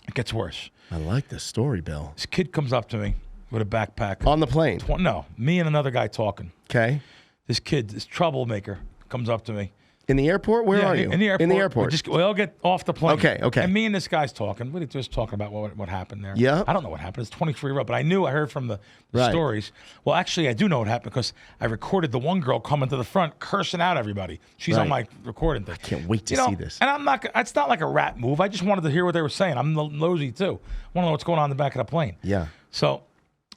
It gets worse. I like this story, Bill. This kid comes up to me with a backpack. On the plane? No, me and another guy talking. Okay. This kid, this troublemaker, comes up to me. In the airport? Where are you? In the airport. In the airport. We all get off the plane. Okay. And me and this guy's talking. We're just talking about what happened there. Yeah. I don't know what happened. It's 23-year-old, but I heard from the Right. stories. Well, actually, I do know what happened because I recorded the one girl coming to the front cursing out everybody. She's on my recording thing. I can't wait to see this. And it's not like a rat move. I just wanted to hear what they were saying. I'm nosy too. I want to know what's going on in the back of the plane. Yeah. So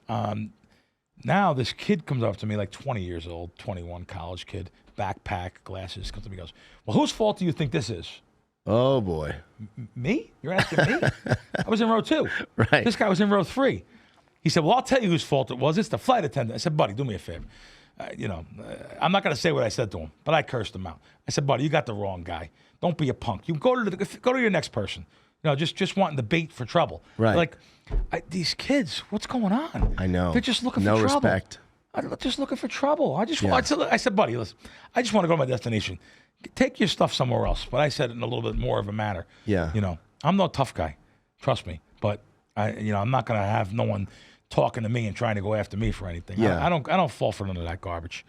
now this kid comes up to me, like 20 years old, 21, college kid, backpack, glasses, comes to me and goes, well, whose fault do you think this is? Oh boy. Me? You're asking me? I was in row 2. Right. This guy was in row 3. He said, well, I'll tell you whose fault it was. It's the flight attendant. I said, buddy, do me a favor. I'm not going to say what I said to him, but I cursed him out. I said, buddy, you got the wrong guy. Don't be a punk. You go to your next person. Just wanting the bait for trouble. Right. Like, these kids, what's going on? I know. They're just looking for no trouble. respect. I'm just looking for trouble. I said, buddy, listen, I just want to go to my destination. Take your stuff somewhere else. But I said it in a little bit more of a manner. Yeah. I'm no tough guy. Trust me. But I'm not going to have no one talking to me and trying to go after me for anything. Yeah. I don't fall for none of that garbage.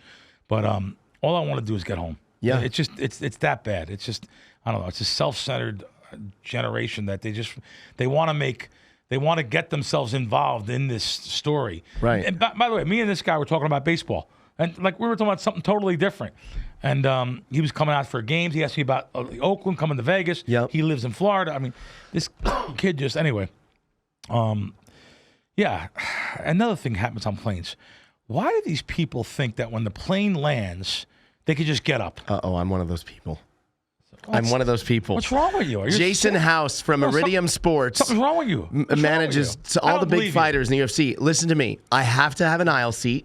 But all I want to do is get home. Yeah. It's just it's that bad. It's just I don't know. It's a self-centered generation that they want to get themselves involved in this story. Right. And by the way, me and this guy were talking about baseball. And like we were talking about something totally different. And he was coming out for games. He asked me about Oakland coming to Vegas. Yep. He lives in Florida. I mean, this kid just anyway. Yeah. Another thing happens on planes. Why do these people think that when the plane lands, they could just get up? I'm one of those people. I'm one of those people. What's wrong with you? Are you Jason sick? House from Iridium Sports Something's wrong with you. What's manages wrong with you? all I the don't big believe fighters in the UFC. Listen to me. I have to have an aisle seat.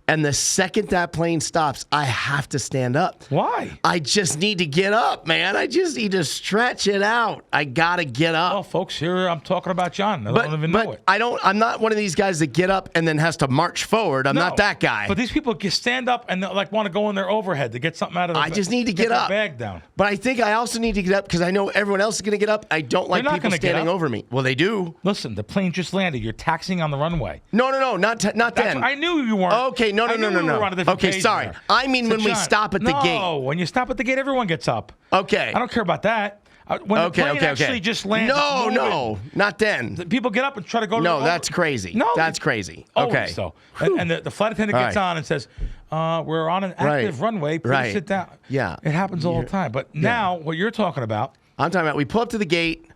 And the second that plane stops, I have to stand up. Why? I just need to get up, man. I just need to stretch it out. I gotta get up. Well, folks, here I'm talking about John. I don't even know it. I'm not one of these guys that get up and then has to march forward. I'm not that guy. But these people stand up and like want to go in their overhead to get something out of. I just need to get their up. Bag down. But I think I also need to get up because I know everyone else is going to get up. I don't like not people gonna get standing up. over me. Well, they do. Listen, the plane just landed. You're taxiing on the runway. No, not then. I knew you weren't. Okay, no. Okay, sorry. There. I mean when we John, stop at the gate. No, when you stop at the gate, everyone gets up. Okay. I don't care about that. When the plane actually just lands. No, not then. People get up and try to go to No, that's crazy. No. That's crazy. Always Okay. so. And the flight attendant gets on and says, we're on an active runway. Please sit down. Yeah. It happens all the time. But now, what you're talking about, I'm talking about we pull up to the gate.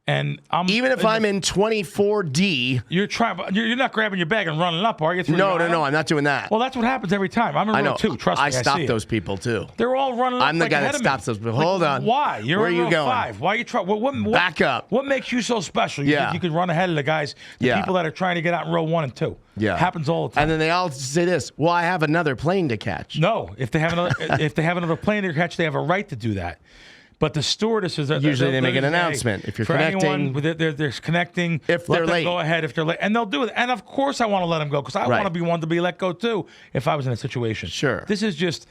And even if I'm in 24D, you're not grabbing your bag and running up, are you? No, I'm not doing that. Well, that's what happens every time. I'm in row 2. Trust me, I stop see those it. people too. They're all running up. I'm the like guy ahead that of me. stops those people. Hold on. Why? You're Where in are you row going? 5. Why are you trying? Back up. What makes you so special? You could run ahead of the guys, the people that are trying to get out in row 1 and 2. Yeah, happens all the time. And then they all say this: "Well, I have another plane to catch." No, if they have another plane to catch, they have a right to do that. But the stewardesses usually they make an announcement if you're for connecting. Anyone, they're connecting. If they're late, go ahead. If they're late, and they'll do it. And of course, I want to let them go because I want to be one to be let go too. If I was in a situation, sure. This is just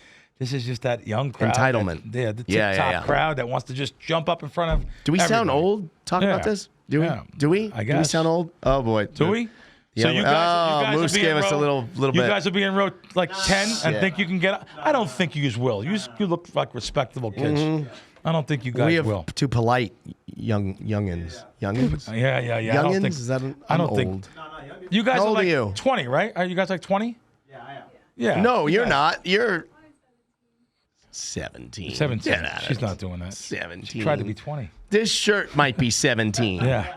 that young crowd. Entitlement. The TikTok crowd that wants to just jump up in front of. Do we sound old talking about this? Do we? Do we? I guess. Do we sound old? Oh boy. Do we? Yeah. So you guys Moose gave us a little bit. You guys will be in row like 10 and think you can get up. I don't think you will. You look like respectable kids. Mm-hmm. I don't think you guys will. Too polite youngins. Youngins? Yeah. Youngins? Is that I don't old. Think. You guys How old are like are you? 20, right? Are you guys like 20? Yeah, I am. Yeah. No, you're not. You're 17. 17. She's not doing that. 17. She tried to be 20. This shirt might be 17. Yeah.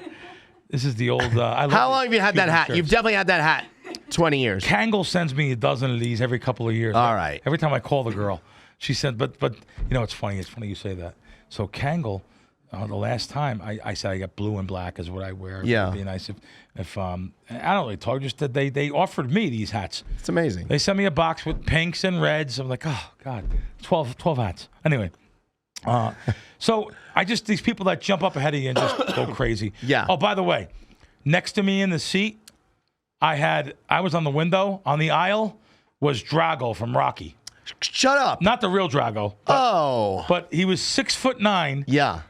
This is the old. How long have you had that hat? Shirts. You've definitely had that hat. 20 years. Kangol sends me a dozen of these every couple of years. All right. Every time I call the girl, she said, but you know, it's funny. It's funny you say that. So Kangol the last time I said I got blue and black is what I wear. Yeah. It'd be nice if I don't really talk. Just that they offered me these hats. It's amazing. They sent me a box with pinks and reds. I'm like, oh God, 12 hats. Anyway, so these people that jump up ahead of you and just go crazy. Yeah. Oh, by the way, next to me in the seat, I was on the window. On the aisle was Drago from Rocky. Shut up. Not the real Drago. But he was 6'9". Yeah.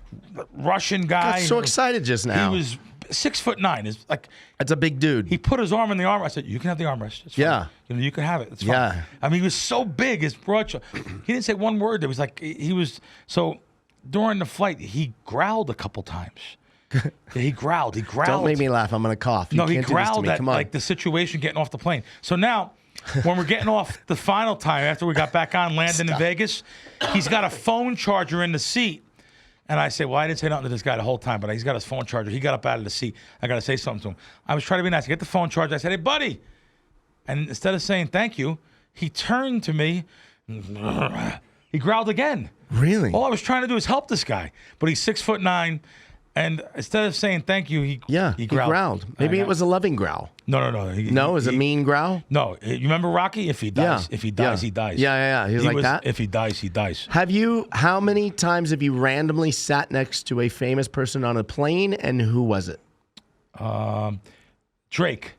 Russian guy. Got so excited just now. He was 6'9". It's like That's a big dude. he put his arm in the armrest. I said, "You can have the armrest. It's fine. Yeah. You can have it. It's fine." Yeah. I mean, he was so big. His broad. He didn't say one word. It was like he was so. During the flight, he growled a couple times. He growled. Don't make me laugh. I'm gonna cough. You No, he can't do this to growled me. at Come on. like the situation getting off the plane. So now, when we're getting off the final time after we got back on landing in Vegas, he's got a phone charger in the seat. And I say, well, I didn't say nothing to this guy the whole time, but he's got his phone charger. He got up out of the seat. I got to say something to him. I was trying to be nice. I get the phone charger. I said, hey, buddy. And instead of saying thank you, he turned to me. He growled again. Really? All I was trying to do is help this guy. But he's 6'9". And instead of saying thank you, he growled. Maybe it was a loving growl. No. No, it was a mean growl? No, you remember Rocky? If he dies, Yeah. if he dies, Yeah. he dies. Yeah. He's like that? If he dies, he dies. How many times have you randomly sat next to a famous person on a plane, and who was it? Drake.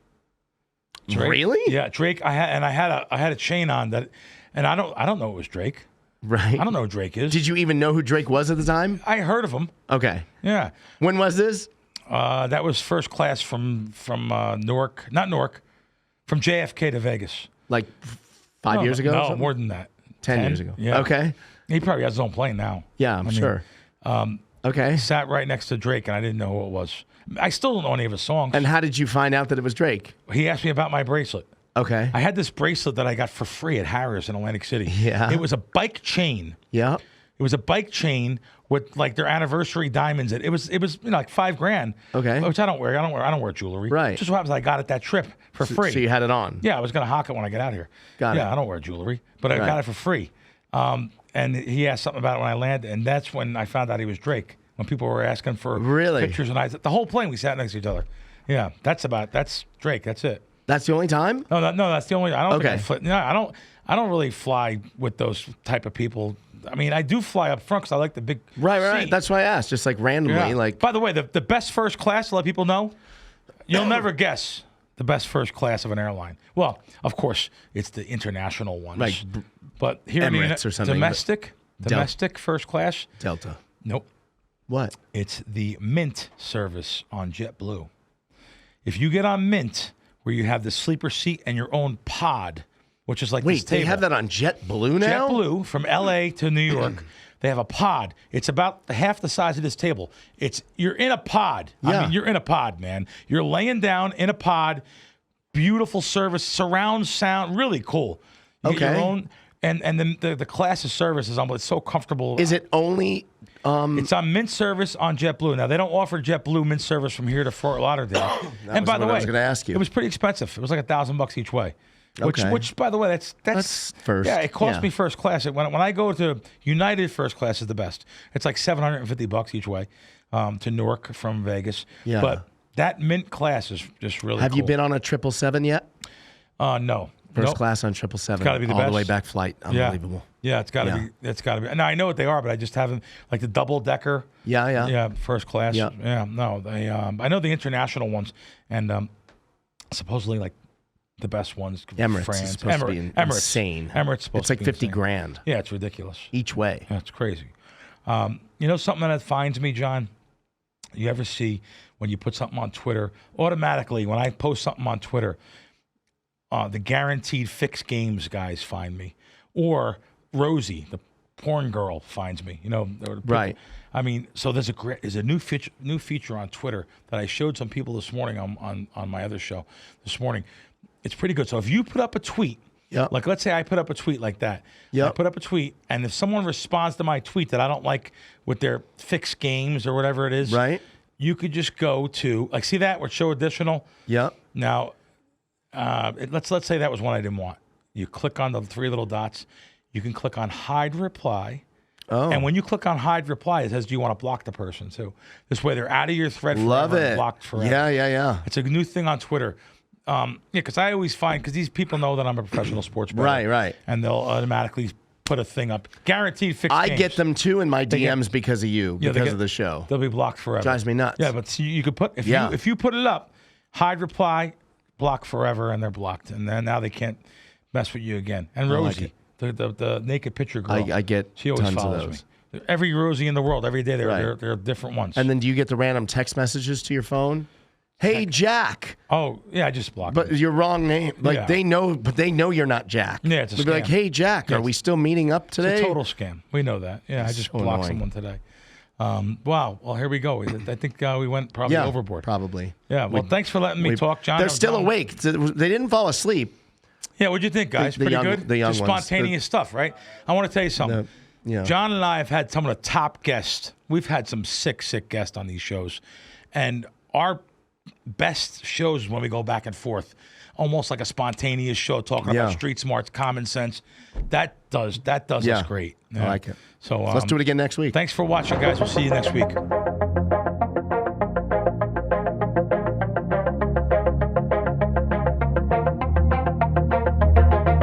Really? Yeah, Drake. I had a chain on that, and I don't know it was Drake. Right. I don't know who Drake is. Did you even know who Drake was at the time? I heard of him. Okay. Yeah. When was this? That was first class from Newark, not Newark, from JFK to Vegas. Like 5 years ago? or No, something? more than that. 10 years ago. Yeah. Okay. He probably has his own plane now. Yeah, I'm sure. Okay. Sat right next to Drake, and I didn't know who it was. I still don't know any of his songs. And how did you find out that it was Drake? He asked me about my bracelet. Okay. I had this bracelet that I got for free at Harris in Atlantic City. Yeah. It was a bike chain. Yeah. It was a bike chain with like their anniversary diamonds. It was like $5,000. Okay. Which I don't wear. I don't wear jewelry. Right. Just what happens, I got it that trip for free. So you had it on. Yeah, I was gonna hawk it when I get out of here. Got it. Yeah, I don't wear jewelry, but I Right. got it for free. And he asked something about it when I landed, and that's when I found out he was Drake. When people were asking for Really? pictures, and the whole plane we sat next to each other. Yeah, that's Drake. That's it. That's the only time? No, that's the only. I don't Okay. think I don't really fly with those type of people. I mean, I do fly up front because I like the big. Right. seat. That's why I asked. Just like randomly, Yeah. like By the way, the best first class to let people know, you'll never guess the best first class of an airline. Well, of course, it's the international ones. Like but here in Emirates the or something, domestic first class. Delta. Nope. What? It's the Mint service on JetBlue. If you get on Mint, where you have the sleeper seat and your own pod, which is like this Wait, they table. have that on JetBlue now? JetBlue from LA to New York. They have a pod. It's about half the size of this table. You're in a pod. I Yeah. mean, you're in a pod, man. You're laying down in a pod. Beautiful service, surround sound, really cool. You get your Okay. own, and the class of service is unbelievable. It's so comfortable. Is it only It's on Mint service on JetBlue. Now they don't offer JetBlue Mint service from here to Fort Lauderdale. And by was the what I way, was gonna ask you. it was pretty expensive. It was like $1,000 each way. Okay. Which, by the way, that's first, Yeah, it cost yeah. me first class. When I go to United, first class is the best. It's like $750 each way to Newark from Vegas. Yeah. But that Mint class is just really. Have you cool. been on a 777 yet? No. First Nope. class on 777. gotta be the all best. the way back flight. Unbelievable. Yeah, it's got to Yeah. be. It's got to be. Now I know what they are, but I just haven't like the double decker. Yeah. Yeah, first class. Yeah. No, they. I know the international ones, and supposedly like the best ones. Emirates France, is supposed to be Emirates. insane. Emirates supposed It's like to be 50 insane. grand Yeah, it's ridiculous. each way. That's crazy. You know something that finds me, John? You ever see when you put something on Twitter, automatically when I post something on Twitter, the guaranteed fix games guys find me, or Rosie, the porn girl, finds me. You know, or Right. I mean, so there's a new feature on Twitter that I showed some people this morning on my other show this morning. It's pretty good. So if you put up a tweet, Yep. like let's say I put up a tweet like that, Yep. I put up a tweet, and if someone responds to my tweet that I don't like with their fixed games or whatever it is, Right. you could just go to like see that with show additional. Yep. Now, let's say that was one I didn't want. You click on the three little dots. You can click on hide reply, Oh. And when you click on hide reply, it says, do you want to block the person too? This way they're out of your thread forever Love and it. blocked forever. Yeah. It's a new thing on Twitter. Because I always find, because these people know that I'm a professional sports bettor. Right. And they'll automatically put a thing up. Guaranteed fixed I games. get them too in my DMs because of you, Yeah, because of the show. They'll be blocked forever. Drives me nuts. Yeah, but see, you could put, if you put it up, hide reply, block forever, and they're blocked. And then now they can't mess with you again. And Rosie, the naked picture girl. I get she always tons of follows those. me. Every Rosie in the world, every day, Right. they're different ones. And then do you get the random text messages to your phone? Hey, Jack. Oh, yeah, I just blocked But it. your wrong name. Like Yeah. they know you're not Jack. Yeah, it's a They'll be like, scam. hey, Jack, are we still meeting up today? It's a total scam. We know that. Yeah, I just so blocked annoying. someone today. Wow. Well, here we go. I think we went probably Yeah, overboard. probably. Yeah. Well, thanks for letting me talk, John. They're That was still John. awake. They didn't fall asleep. Yeah, what'd you think, guys? The Pretty young- good? the young Just ones. spontaneous stuff, right? I want to tell you something. Yeah. John and I have had some of the top guests. We've had some sick guests on these shows. And our best shows is when we go back and forth, almost like a spontaneous show talking Yeah. about street smarts, common sense. That does Yeah. us great. I like it. So Let's do it again next week. Thanks for watching, guys. We'll see you next week.